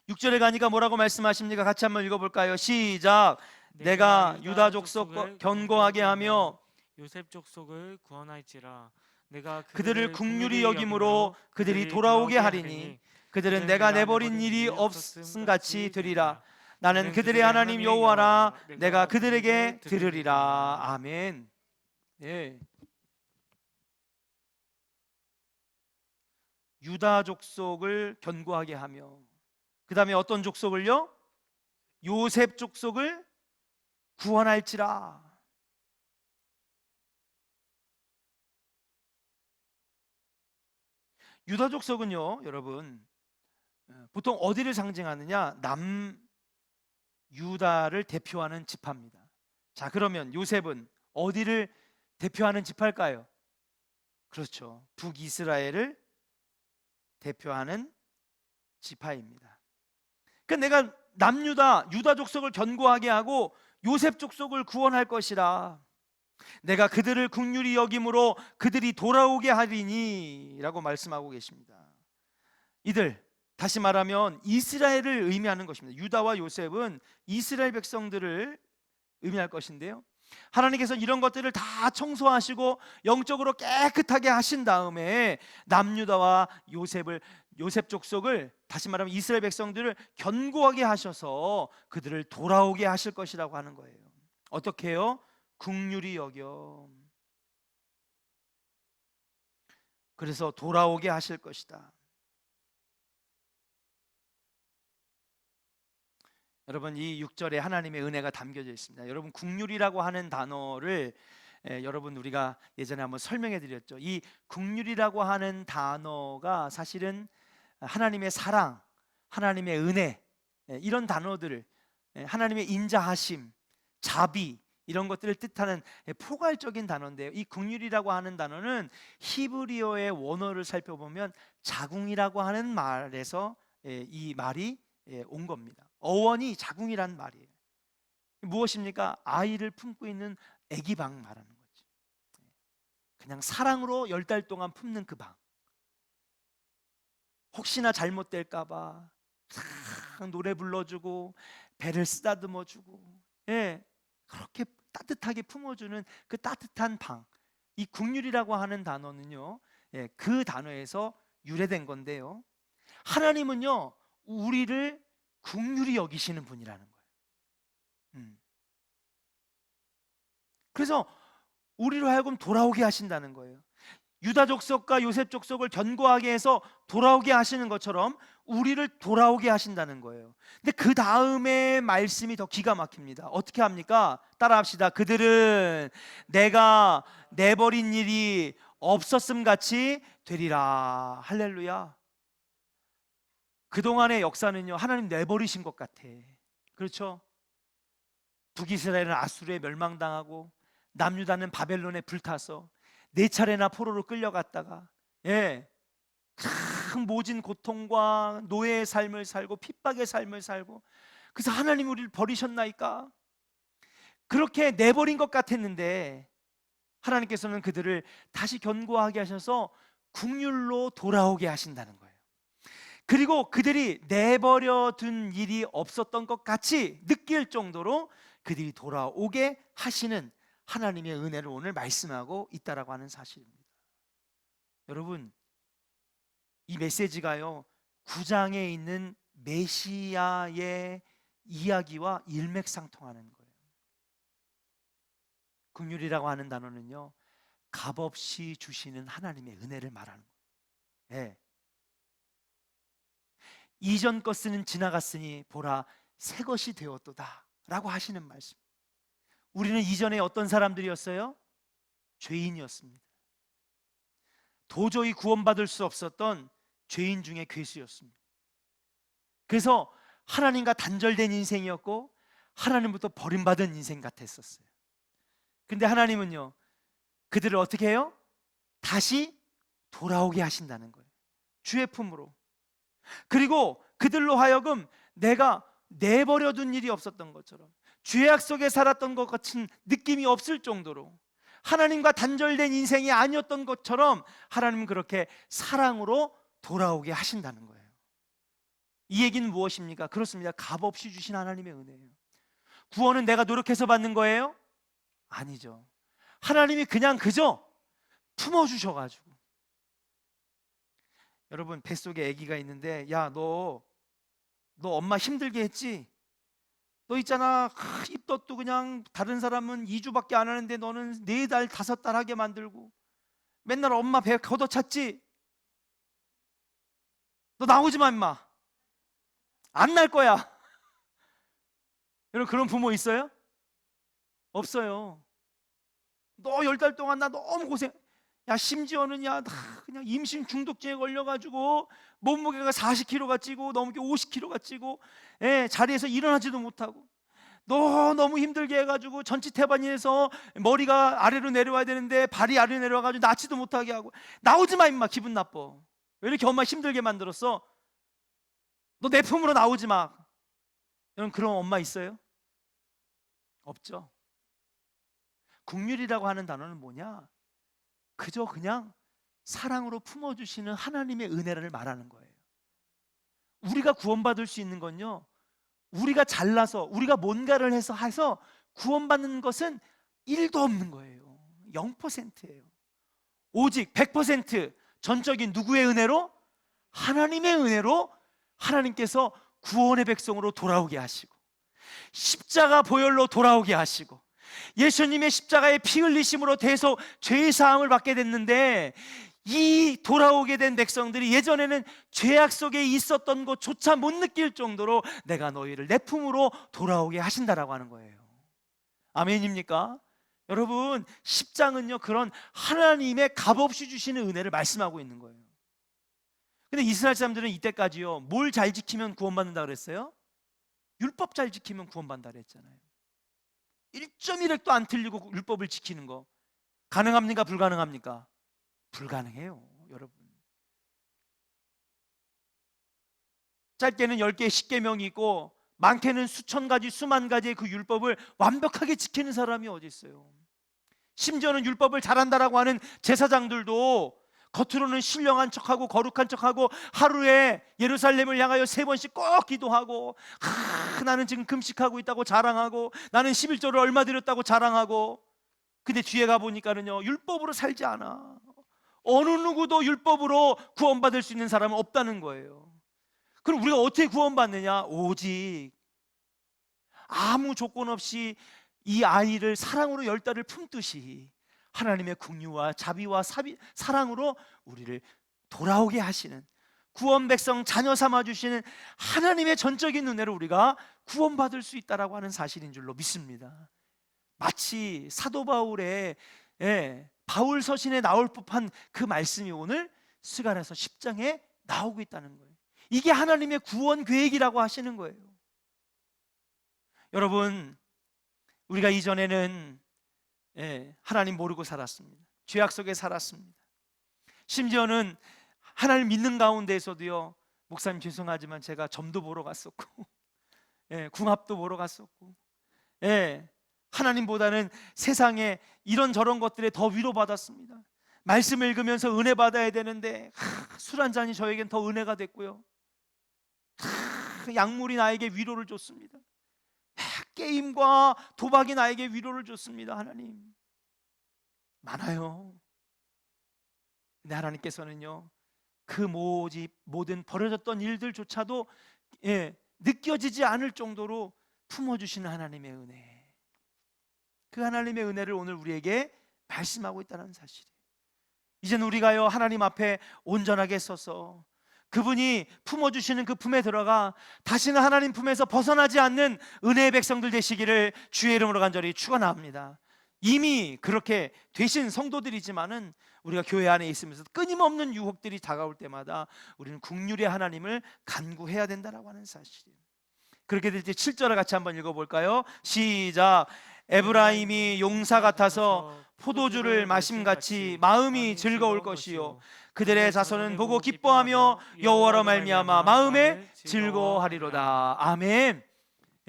S1: 6절에 가니까 뭐라고 말씀하십니까? 같이 한번 읽어볼까요? 시작. 내가 유다 족속과 견고하게 하며
S2: 요셉 족속을 구원할지라. 내가
S1: 그들을 긍휼히 여김으로 그들이 돌아오게 하리니 그들은 내가 내버린 일이 없음 같이 되리라. 나는 그들의 하나님 여호와라. 내가 그들에게 들으리라. 아멘. 예. 유다 족속을 견고하게 하며, 그 다음에 어떤 족속을요? 요셉 족속을 구원할지라. 유다 족속은요 여러분 보통 어디를 상징하느냐? 남유다를 대표하는 지파입니다. 자, 그러면 요셉은 어디를 대표하는 지파일까요? 그렇죠, 북이스라엘을 대표하는 지파입니다. 그러니까 내가 유다 족속을 견고하게 하고 요셉 족속을 구원할 것이라. 내가 그들을 긍휼히 여김으로 그들이 돌아오게 하리니 라고 말씀하고 계십니다. 이들, 다시 말하면 이스라엘을 의미하는 것입니다. 유다와 요셉은 이스라엘 백성들을 의미할 것인데요, 하나님께서 이런 것들을 다 청소하시고 영적으로 깨끗하게 하신 다음에 남유다와 요셉 족속을, 다시 말하면 이스라엘 백성들을 견고하게 하셔서 그들을 돌아오게 하실 것이라고 하는 거예요. 어떻게 해요? 긍휼히 여겨. 그래서 돌아오게 하실 것이다. 여러분, 이 6절에 하나님의 은혜가 담겨져 있습니다. 여러분, 긍휼이라고 하는 단어를 여러분 우리가 예전에 한번 설명해 드렸죠. 이 긍휼이라고 하는 단어가 사실은 하나님의 사랑, 하나님의 은혜, 이런 단어들을, 하나님의 인자하심, 자비, 이런 것들을 뜻하는 포괄적인 단어인데요, 이 긍휼이라고 하는 단어는 히브리어의 원어를 살펴보면 자궁이라고 하는 말에서 이 말이 온 겁니다. 어원이 자궁이란 말이에요. 무엇입니까? 아이를 품고 있는 아기 방 말하는 거지. 그냥 사랑으로 10달 동안 품는 그 방. 혹시나 잘못될까봐 노래 불러주고 배를 쓰다듬어주고, 그렇게 따뜻하게 품어주는 그 따뜻한 방. 이 긍휼이라고 하는 단어는요, 그 단어에서 유래된 건데요, 하나님은요 우리를 긍휼히 여기시는 분이라는 거예요. 그래서 우리로 하여금 돌아오게 하신다는 거예요. 유다 족속과 요셉 족속을 견고하게 해서 돌아오게 하시는 것처럼 우리를 돌아오게 하신다는 거예요. 근데 그 다음에 말씀이 더 기가 막힙니다. 어떻게 합니까? 따라합시다. 그들은 내가 내버린 일이 없었음 같이 되리라. 할렐루야. 그동안의 역사는요 하나님 내버리신 것 같아. 그렇죠? 북이스라엘은 아수르에 멸망당하고 남유다는 바벨론에 불타서 4차례나 포로로 끌려갔다가 큰 모진 고통과 노예의 삶을 살고 핍박의 삶을 살고, 그래서 하나님 우리를 버리셨나이까? 그렇게 내버린 것 같았는데 하나님께서는 그들을 다시 견고하게 하셔서 국률로 돌아오게 하신다는 거예요. 그리고 그들이 내버려 둔 일이 없었던 것 같이 느낄 정도로 그들이 돌아오게 하시는 하나님의 은혜를 오늘 말씀하고 있다라고 하는 사실입니다. 여러분, 이 메시지가요 9장에 있는 메시아의 이야기와 일맥상통하는 거예요. 긍휼이라고 하는 단어는요 값없이 주시는 하나님의 은혜를 말하는 거예요. 예. 이전 것은 지나갔으니 보라 새 것이 되었도다 라고 하시는 말씀. 우리는 이전에 어떤 사람들이었어요? 죄인이었습니다. 도저히 구원받을 수 없었던 죄인 중에 괴수였습니다. 그래서 하나님과 단절된 인생이었고 하나님부터 버림받은 인생 같았었어요. 근데 하나님은요 그들을 어떻게 해요? 다시 돌아오게 하신다는 거예요. 주의 품으로. 그리고 그들로 하여금 내가 내버려둔 일이 없었던 것처럼, 죄악 속에 살았던 것 같은 느낌이 없을 정도로, 하나님과 단절된 인생이 아니었던 것처럼 하나님은 그렇게 사랑으로 돌아오게 하신다는 거예요. 이 얘기는 무엇입니까? 그렇습니다. 값없이 주신 하나님의 은혜예요. 구원은 내가 노력해서 받는 거예요? 아니죠. 하나님이 그냥 그저 품어주셔가지고. 여러분, 뱃속에 아기가 있는데 야 너 엄마 힘들게 했지? 너 있잖아 입덧도 그냥 다른 사람은 2주밖에 안 하는데 너는 4달 5달 하게 만들고 맨날 엄마 배 걷어찼지? 너 나오지 마 임마. 안 날 거야. 여러분, 그런 부모 있어요? 없어요. 너 10달 동안 나 너무 고생. 야 심지어는 나 그냥 임신 중독증에 걸려가지고 몸무게가 40kg가 찌고 넘게 50kg가 찌고, 자리에서 일어나지도 못하고 너 너무 힘들게 해가지고 전치 태반이에서 머리가 아래로 내려와야 되는데 발이 아래로 내려와가지고 낫지도 못하게 하고. 나오지 마 임마. 기분 나빠. 왜 이렇게 엄마 힘들게 만들었어? 너 내 품으로 나오지 마. 여러분, 그런 엄마 있어요? 없죠. 긍휼이라고 하는 단어는 뭐냐? 그저 그냥 사랑으로 품어주시는 하나님의 은혜를 말하는 거예요. 우리가 구원받을 수 있는 건요 우리가 잘나서 우리가 뭔가를 해서 구원받는 것은 1도 없는 거예요. 0%예요. 오직 100% 전적인 누구의 은혜로? 하나님의 은혜로 하나님께서 구원의 백성으로 돌아오게 하시고, 십자가 보혈로 돌아오게 하시고, 예수님의 십자가의 피 흘리심으로 대속 죄의 사함을 받게 됐는데, 이 돌아오게 된 백성들이 예전에는 죄악 속에 있었던 것조차 못 느낄 정도로 내가 너희를 내 품으로 돌아오게 하신다라고 하는 거예요. 아멘입니까? 여러분, 10장은요 그런 하나님의 값없이 주시는 은혜를 말씀하고 있는 거예요. 근데 이스라엘 사람들은 이때까지요 뭘 잘 지키면 구원받는다 그랬어요? 율법 잘 지키면 구원받는다 그랬잖아요. 1.1획도 안 틀리고 율법을 지키는 거 가능합니까? 불가능합니까? 불가능해요. 여러분, 짧게는 10개, 10계명이 있고 많게는 수천 가지, 수만 가지의 그 율법을 완벽하게 지키는 사람이 어디 있어요? 심지어는 율법을 잘한다라고 하는 제사장들도 겉으로는 신령한 척하고 거룩한 척하고 하루에 예루살렘을 향하여 3번씩 꼭 기도하고, 나는 지금 금식하고 있다고 자랑하고, 나는 11조를 얼마 드렸다고 자랑하고. 근데 뒤에 가보니까는요 율법으로 살지 않아. 어느 누구도 율법으로 구원받을 수 있는 사람은 없다는 거예요. 그럼 우리가 어떻게 구원받느냐? 오직 아무 조건 없이 이 아이를 사랑으로 10달을 품듯이 하나님의 긍휼과 자비와 사랑으로 우리를 돌아오게 하시는, 구원 백성 자녀 삼아 주시는 하나님의 전적인 은혜로 우리가 구원받을 수 있다라고 하는 사실인 줄로 믿습니다. 마치 사도 바울의 바울 서신에 나올 법한 그 말씀이 오늘 스가랴서 10장에 나오고 있다는 거예요. 이게 하나님의 구원 계획이라고 하시는 거예요. 여러분, 우리가 이전에는 하나님 모르고 살았습니다. 죄악 속에 살았습니다. 심지어는 하나님 믿는 가운데에서도요, 목사님 죄송하지만 제가 점도 보러 갔었고 예, 궁합도 보러 갔었고 예, 하나님보다는 세상에 이런저런 것들에 더 위로받았습니다. 말씀 읽으면서 은혜 받아야 되는데 술 한 잔이 저에겐 더 은혜가 됐고요, 약물이 나에게 위로를 줬습니다. 게임과 도박이 나에게 위로를 줬습니다. 하나님 많아요. 근데 하나님께서는요, 그 모든 버려졌던 일들조차도 느껴지지 않을 정도로 품어주시는 하나님의 은혜, 그 하나님의 은혜를 오늘 우리에게 말씀하고 있다는 사실이에요. 이제는 우리가요, 하나님 앞에 온전하게 서서 그분이 품어주시는 그 품에 들어가 다시는 하나님 품에서 벗어나지 않는 은혜의 백성들 되시기를 주의 이름으로 간절히 축원합니다. 이미 그렇게 되신 성도들이지만은 우리가 교회 안에 있으면서 끊임없는 유혹들이 다가올 때마다 우리는 국률의 하나님을 간구해야 된다라고 하는 사실이에요. 그렇게 될 때 7절을 같이 한번 읽어볼까요? 시작. 에브라임이 용사 같아서 포도주를 마심같이 마음이 즐거울 것이요, 그들의 자손은 보고 기뻐하며 여호와로 말미암아 마음에 즐거워하리로다. 아멘.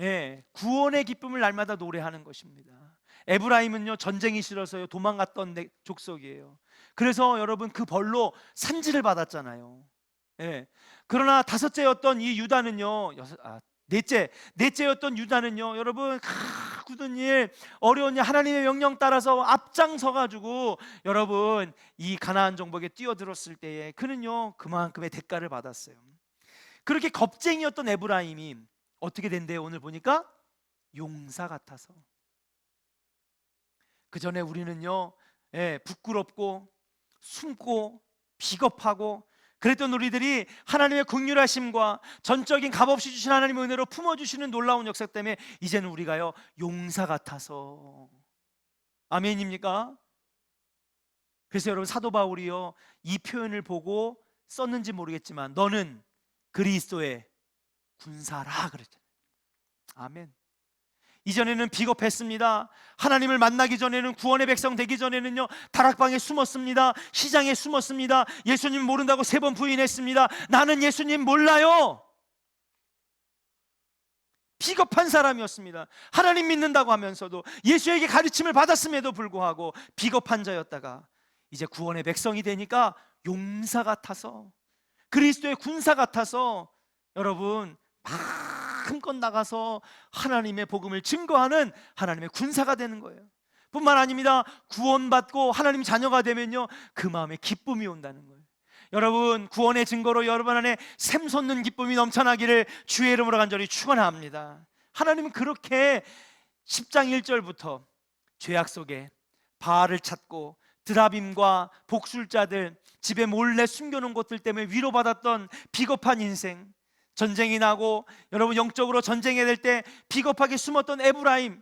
S1: 예, 구원의 기쁨을 날마다 노래하는 것입니다. 에브라임은요, 전쟁이 싫어서요 도망갔던 족속이에요. 그래서 여러분 그 벌로 산지를 받았잖아요. 예. 그러나 다섯째였던 이 유다는요, 넷째였던 유다는요, 여러분 굳은 일, 어려운 일, 하나님의 명령 따라서 앞장서 가지고 여러분 이 가나안 정복에 뛰어들었을 때에 그는요 그만큼의 대가를 받았어요. 그렇게 겁쟁이였던 에브라임이 어떻게 된대요? 오늘 보니까 용사 같아서. 그 전에 우리는요, 부끄럽고 숨고 비겁하고 그랬던 우리들이 하나님의 긍휼하심과 전적인 값없이 주신 하나님의 은혜로 품어주시는 놀라운 역사 때문에 이제는 우리가요 용사 같아서. 아멘입니까? 그래서 여러분 사도 바울이요 이 표현을 보고 썼는지 모르겠지만 너는 그리스도의 군사라 그랬잖아요. 아멘. 이전에는 비겁했습니다. 하나님을 만나기 전에는, 구원의 백성 되기 전에는요 다락방에 숨었습니다. 시장에 숨었습니다. 예수님 모른다고 3번 부인했습니다. 나는 예수님 몰라요. 비겁한 사람이었습니다. 하나님 믿는다고 하면서도 예수에게 가르침을 받았음에도 불구하고 비겁한 자였다가 이제 구원의 백성이 되니까 용사 같아서, 그리스도의 군사 같아서 여러분 마음껏 나가서 하나님의 복음을 증거하는 하나님의 군사가 되는 거예요. 뿐만 아닙니다. 구원받고 하나님 자녀가 되면요 그 마음에 기쁨이 온다는 거예요. 여러분 구원의 증거로 여러분 안에 샘솟는 기쁨이 넘쳐나기를 주의 이름으로 간절히 축원합니다. 하나님은 그렇게 10장 1절부터 죄악 속에 바알을 찾고 드라빔과 복술자들, 집에 몰래 숨겨놓은 것들 때문에 위로받았던 비겁한 인생, 전쟁이 나고 여러분 영적으로 전쟁해야 될 때 비겁하게 숨었던 에브라임,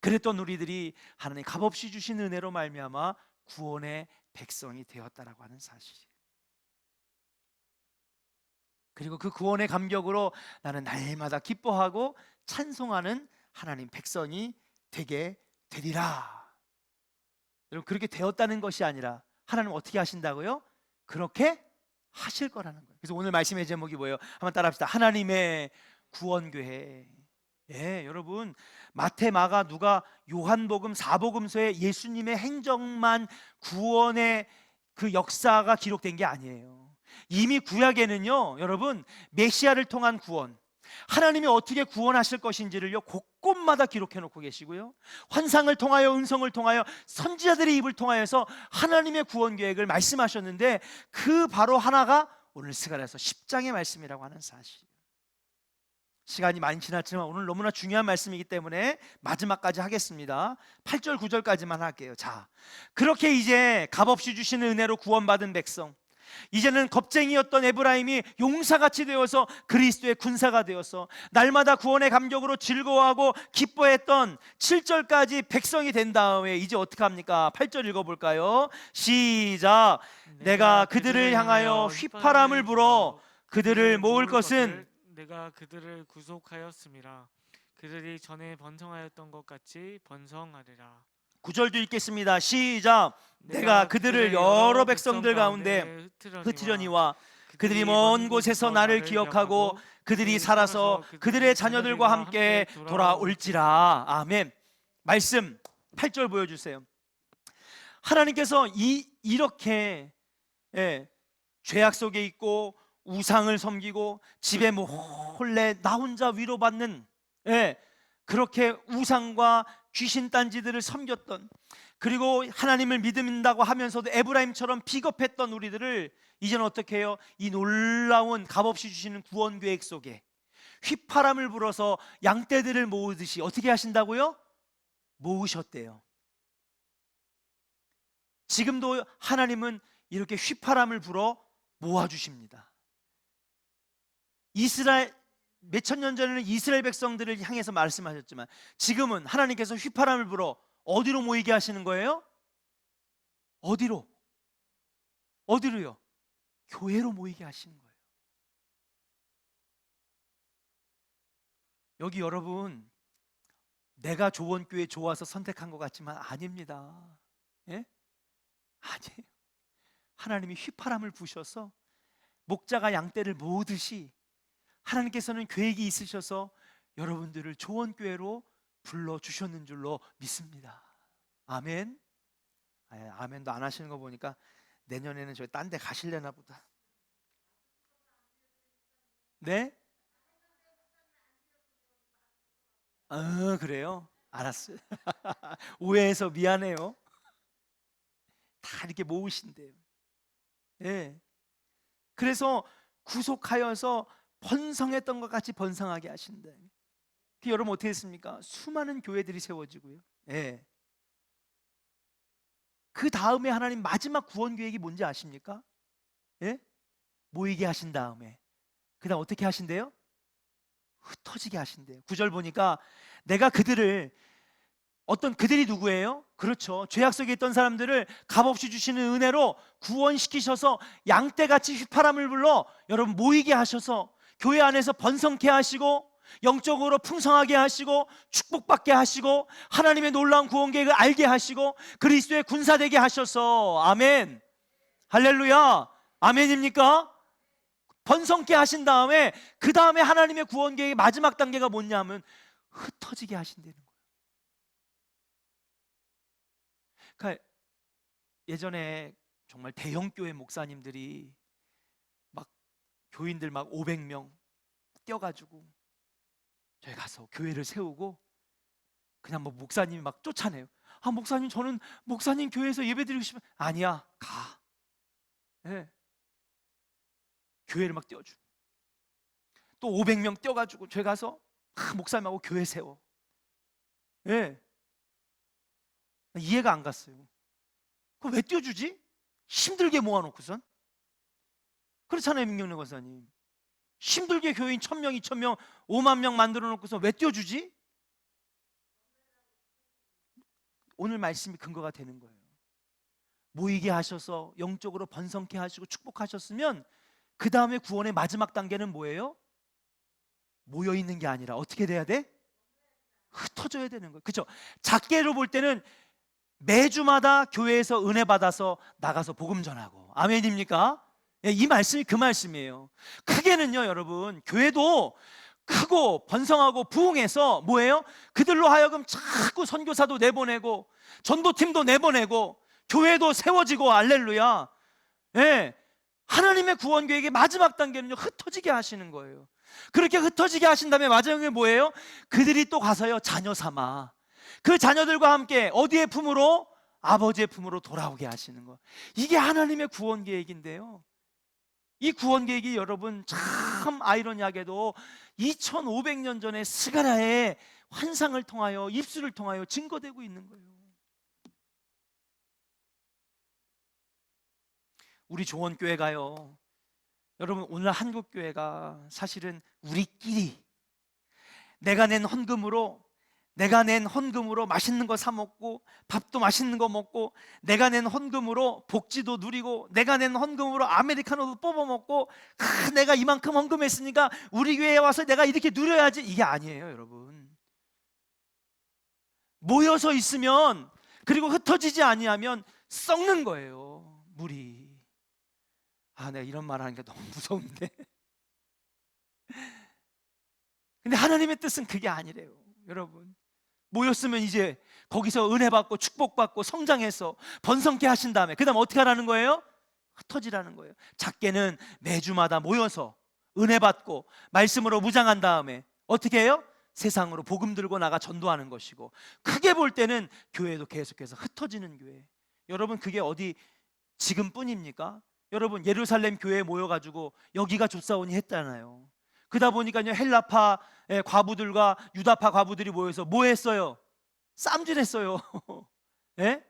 S1: 그랬던 우리들이 하나님 값없이 주신 은혜로 말미암아 구원의 백성이 되었다라고 하는 사실이에요. 그리고 그 구원의 감격으로 나는 날마다 기뻐하고 찬송하는 하나님 백성이 되게 되리라. 여러분 그렇게 되었다는 것이 아니라 하나님 어떻게 하신다고요? 그렇게 하실 거라는 거예요. 그래서 오늘 말씀의 제목이 뭐예요? 한번 따라합시다. 하나님의 구원교회. 예, 여러분 마태, 마가, 누가, 요한복음, 사복음서에 예수님의 행적만 구원의 그 역사가 기록된 게 아니에요. 이미 구약에는요 여러분 메시아를 통한 구원, 하나님이 어떻게 구원하실 것인지를요 곳곳마다 기록해 놓고 계시고요, 환상을 통하여, 음성을 통하여, 선지자들의 입을 통하여서 하나님의 구원 계획을 말씀하셨는데 그 바로 하나가 오늘 스가랴서 10장의 말씀이라고 하는 사실이에요. 시간이 많이 지났지만 오늘 너무나 중요한 말씀이기 때문에 마지막까지 하겠습니다. 8절 9절까지만 할게요. 자, 그렇게 이제 값없이 주시는 은혜로 구원받은 백성, 이제는 겁쟁이였던 에브라임이 용사같이 되어서 그리스도의 군사가 되어서 날마다 구원의 감격으로 즐거워하고 기뻐했던 7절까지 백성이 된 다음에 이제 어떻게 합니까? 8절 읽어볼까요? 시작. 내가 그들을 향하여 휘파람을 불어 그들을 모을 것은
S2: 내가 그들을 구속하였음이라. 그들이 전에 번성하였던 것 같이 번성하리라.
S1: 9절도 읽겠습니다. 시작. 내가 그들을 여러 백성들 가운데 흩으려니와 그들이 먼 곳에서 나를 기억하고 그들이 살아서 그들의 자녀들과 함께 돌아올지라. 아멘. 말씀 8절 보여주세요. 하나님께서 이렇게 죄악 속에 있고 우상을 섬기고 집에 몰래 나 혼자 위로받는 그렇게 우상과 귀신 딴지들을 섬겼던, 그리고 하나님을 믿는다고 하면서도 에브라임처럼 비겁했던 우리들을 이제는 어떻게 해요? 이 놀라운 값없이 주시는 구원 계획 속에 휘파람을 불어서 양떼들을 모으듯이 어떻게 하신다고요? 모으셨대요. 지금도 하나님은 이렇게 휘파람을 불어 모아주십니다. 이스라엘, 몇천 년 전에는 이스라엘 백성들을 향해서 말씀하셨지만 지금은 하나님께서 휘파람을 불어 어디로 모이게 하시는 거예요? 어디로? 어디로요? 교회로 모이게 하시는 거예요. 여기 여러분, 내가 조원교회 좋아서 선택한 것 같지만 아닙니다. 예? 아니에요. 하나님이 휘파람을 부셔서 목자가 양떼를 모으듯이 하나님께서는 계획이 있으셔서 여러분들을 조원교회로 불러주셨는 줄로 믿습니다. 아멘. 아멘도 안 하시는 거 보니까 내년에는 저희 딴 데 가실려나 보다. 네? 그래요? 알았어요. 오해해서 미안해요. 다 이렇게 모으신대요. 예. 그래서 구속하여서 번성했던 것 같이 번성하게 하신다. 여러분 어떻게 했습니까? 수많은 교회들이 세워지고요. 예. 그 다음에 하나님 마지막 구원 계획이 뭔지 아십니까? 예? 모이게 하신 다음에 그 다음 어떻게 하신대요? 흩어지게 하신대요. 9절 보니까 내가 그들을, 그들이 누구예요? 그렇죠, 죄악 속에 있던 사람들을 값없이 주시는 은혜로 구원시키셔서 양떼같이 휘파람을 불러 여러분 모이게 하셔서 교회 안에서 번성케 하시고 영적으로 풍성하게 하시고 축복받게 하시고 하나님의 놀라운 구원 계획을 알게 하시고 그리스도의 군사되게 하셔서, 아멘, 할렐루야, 아멘입니까? 번성케 하신 다음에 그 다음에 하나님의 구원 계획의 마지막 단계가 뭐냐면 흩어지게 하신다는 거예요. 그러니까 예전에 정말 대형 교회 목사님들이 막 교인들 막 500명 떼어가지고 저희 가서 교회를 세우고 그냥 뭐 목사님이 막 쫓아내요. 목사님, 저는 목사님 교회에서 예배드리고 싶어요. 아니야, 가. 네. 교회를 막 떼어주고 또 500명 떼어가지고 저희 가서 목사님하고 교회 세워. 네. 이해가 안 갔어요. 그거 왜 떼어주지? 힘들게 모아놓고선. 그렇잖아요, 민경래 권사님. 힘들게 교인 1000명, 2000명, 5만 명 만들어 놓고서 왜 떼어주지? 오늘 말씀이 근거가 되는 거예요. 모이게 하셔서 영적으로 번성케 하시고 축복하셨으면 그 다음에 구원의 마지막 단계는 뭐예요? 모여있는 게 아니라 어떻게 돼야 돼? 흩어져야 되는 거예요. 그렇죠? 작게로 볼 때는 매주마다 교회에서 은혜 받아서 나가서 복음 전하고, 아멘입니까? 이 말씀이 그 말씀이에요. 크게는요, 여러분, 교회도 크고 번성하고 부흥해서 뭐예요? 그들로 하여금 자꾸 선교사도 내보내고 전도팀도 내보내고 교회도 세워지고, 할렐루야. 예, 하나님의 구원 계획의 마지막 단계는요, 흩어지게 하시는 거예요. 그렇게 흩어지게 하신 다음에 마지막에 뭐예요? 그들이 또 가서요, 자녀 삼아 그 자녀들과 함께 어디의 품으로? 아버지의 품으로 돌아오게 하시는 거. 이게 하나님의 구원 계획인데요, 이 구원 계획이 여러분 참 아이러니하게도 2500년 전에 스가랴의 환상을 통하여, 입술을 통하여 증거되고 있는 거예요. 우리 조원교회가요, 여러분 오늘 한국교회가 사실은 우리끼리 내가 낸 헌금으로 맛있는 거 사 먹고 밥도 맛있는 거 먹고 내가 낸 헌금으로 복지도 누리고 내가 낸 헌금으로 아메리카노도 뽑아 먹고 내가 이만큼 헌금했으니까 우리 교회에 와서 내가 이렇게 누려야지, 이게 아니에요. 여러분, 모여서 있으면 그리고 흩어지지 아니하면 썩는 거예요. 물이. 내가 이런 말 하니까 너무 무서운데. 근데 하나님의 뜻은 그게 아니래요. 여러분, 모였으면 이제 거기서 은혜 받고 축복 받고 성장해서 번성케 하신 다음에 그 다음 어떻게 하라는 거예요? 흩어지라는 거예요. 작게는 매주마다 모여서 은혜 받고 말씀으로 무장한 다음에 어떻게 해요? 세상으로 복음 들고 나가 전도하는 것이고, 크게 볼 때는 교회도 계속해서 흩어지는 교회. 여러분, 그게 어디 지금뿐입니까? 여러분, 예루살렘 교회에 모여가지고 여기가 좋사오니 했잖아요. 그러다 보니까요, 헬라파 과부들과 유다파 과부들이 모여서 뭐 했어요? 쌈질했어요. 예?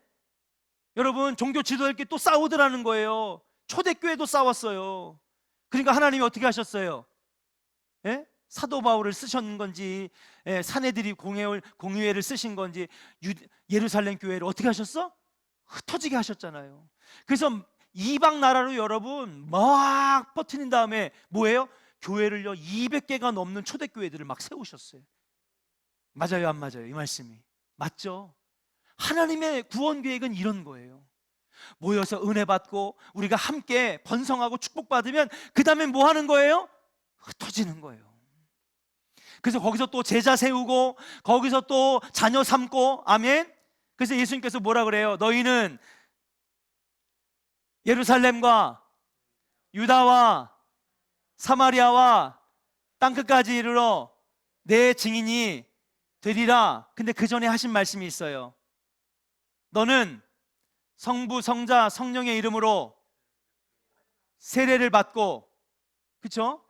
S1: 여러분, 종교 지도자들끼리 또 싸우더라는 거예요. 초대교회도 싸웠어요. 그러니까 하나님이 어떻게 하셨어요? 예? 사도 바울을 쓰신 건지, 사내들이 공의회를 쓰신 건지, 예루살렘 교회를 어떻게 하셨어? 흩어지게 하셨잖아요. 그래서 이방 나라로 여러분 막 퍼뜨린 다음에 뭐예요? 교회를요 200개가 넘는 초대교회들을 막 세우셨어요. 맞아요, 안 맞아요? 이 말씀이 맞죠? 하나님의 구원 계획은 이런 거예요. 모여서 은혜 받고 우리가 함께 번성하고 축복받으면 그 다음에 뭐 하는 거예요? 흩어지는 거예요. 그래서 거기서 또 제자 세우고 거기서 또 자녀 삼고, 아멘. 그래서 예수님께서 뭐라 그래요? 너희는 예루살렘과 유다와 사마리아와 땅끝까지 이르러 내 증인이 되리라. 근데 그 전에 하신 말씀이 있어요. 너는 성부, 성자, 성령의 이름으로 세례를 받고, 그렇죠?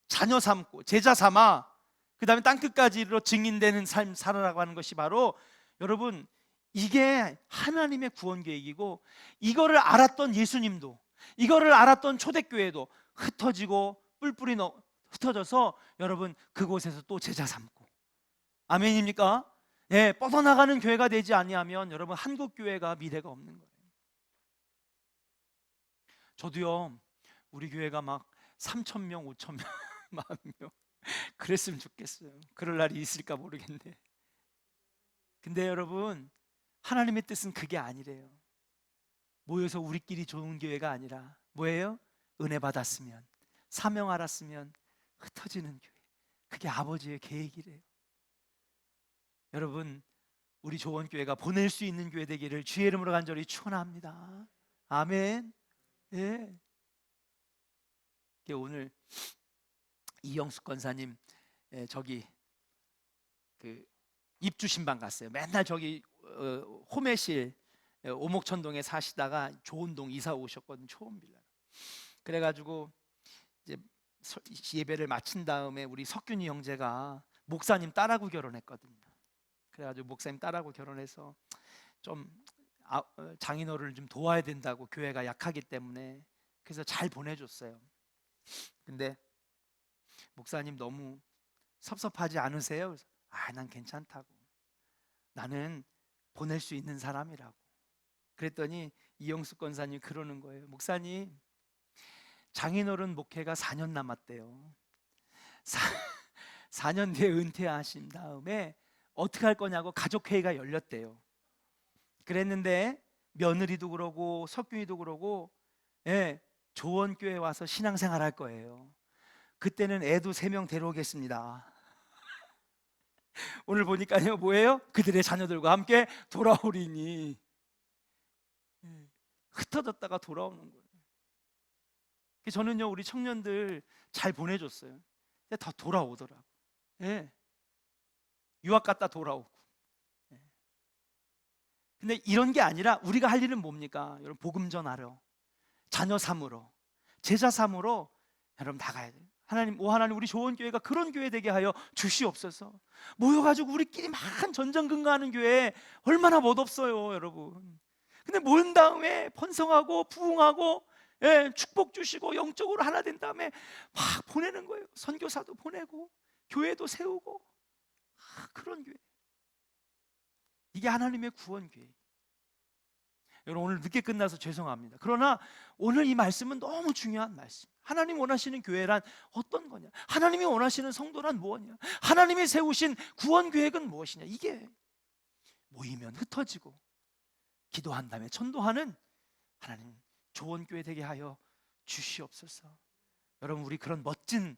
S1: 자녀 삼고 제자 삼아 그 다음에 땅끝까지 이르러 증인되는 삶 살아라고 하는 것이 바로, 여러분, 이게 하나님의 구원 계획이고, 이거를 알았던 예수님도, 이거를 알았던 초대교회도 흩어지고 뿔뿔이 흩어져서 여러분 그곳에서 또 제자 삼고, 아멘입니까? 예, 뻗어나가는 교회가 되지 아니하면 여러분 한국 교회가 미래가 없는 거예요. 저도요, 우리 교회가 막 3,000명, 5,000명, 10,000명 그랬으면 좋겠어요. 그럴 날이 있을까 모르겠네. 근데 여러분, 하나님의 뜻은 그게 아니래요. 모여서 우리끼리 좋은 교회가 아니라 뭐예요? 은혜 받았으면, 사명 알았으면 흩어지는 교회. 그게 아버지의 계획이래요. 여러분, 우리 조원교회가 보낼 수 있는 교회 되기를 주의 이름으로 간절히 축원합니다. 아멘. 예. 오늘 이영숙 권사님 저기 그 입주 신방 갔어요. 맨날 저기 호매실 오목천동에 사시다가 좋은동 이사 오셨거든요. 초원빌라. 그래가지고 이제 예배를 마친 다음에 우리 석균이 형제가 목사님 딸하고 결혼했거든요. 그래가지고 목사님 딸하고 결혼해서 좀 장인어른을 좀 도와야 된다고, 교회가 약하기 때문에. 그래서 잘 보내줬어요. 근데 목사님 너무 섭섭하지 않으세요? 그래서 난 괜찮다고, 나는 보낼 수 있는 사람이라고. 그랬더니 이영숙 권사님 그러는 거예요. 목사님, 장인어른 목회가 4년 남았대요. 4년 뒤에 은퇴하신 다음에 어떻게 할 거냐고 가족회의가 열렸대요. 그랬는데 며느리도 그러고 석균이도 그러고 조원교회 와서 신앙생활 할 거예요. 그때는 애도 3명 데려오겠습니다. 오늘 보니까요, 뭐예요? 그들의 자녀들과 함께 돌아오리니. 흩어졌다가 돌아오는 거예요. 저는요, 우리 청년들 잘 보내줬어요. 근데 다 돌아오더라고. 유학 갔다 돌아오고. 근데 이런 게 아니라 우리가 할 일은 뭡니까? 여러분, 복음 전하러, 자녀 삼으러, 제자 삼으러 여러분 나가야 돼요. 하나님, 하나님, 우리 좋은 교회가 그런 교회 되게 하여 주시옵소서. 모여가지고 우리끼리 막 전전긍긍하는 교회 얼마나 멋없어요, 여러분. 근데 모인 다음에 번성하고 부흥하고 축복 주시고 영적으로 하나 된 다음에 막 보내는 거예요. 선교사도 보내고 교회도 세우고, 그런 교회. 이게 하나님의 구원 교회. 여러분, 오늘 늦게 끝나서 죄송합니다. 그러나 오늘 이 말씀은 너무 중요한 말씀. 하나님 원하시는 교회란 어떤 거냐? 하나님이 원하시는 성도란 무엇이냐? 하나님이 세우신 구원 계획은 무엇이냐? 이게 모이면 흩어지고 기도한 다음에 전도하는 하나님 좋은 교회 되게 하여 주시옵소서. 여러분, 우리 그런 멋진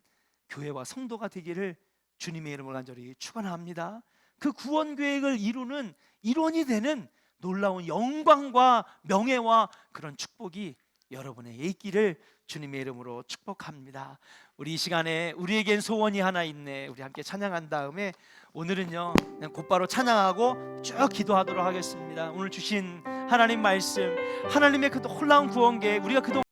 S1: 교회와 성도가 되기를 주님의 이름으로 간절히 축원합니다. 그 구원 계획을 이루는 일원이 되는 놀라운 영광과 명예와 그런 축복이 여러분에게 있기를 주님의 이름으로 축복합니다. 우리 이 시간에 우리에겐 소원이 하나 있네, 우리 함께 찬양한 다음에 오늘은요 그냥 곧바로 찬양하고 쭉 기도하도록 하겠습니다. 오늘 주신 하나님 말씀, 하나님의 그 놀라운 구원 계획, 우리가 그동안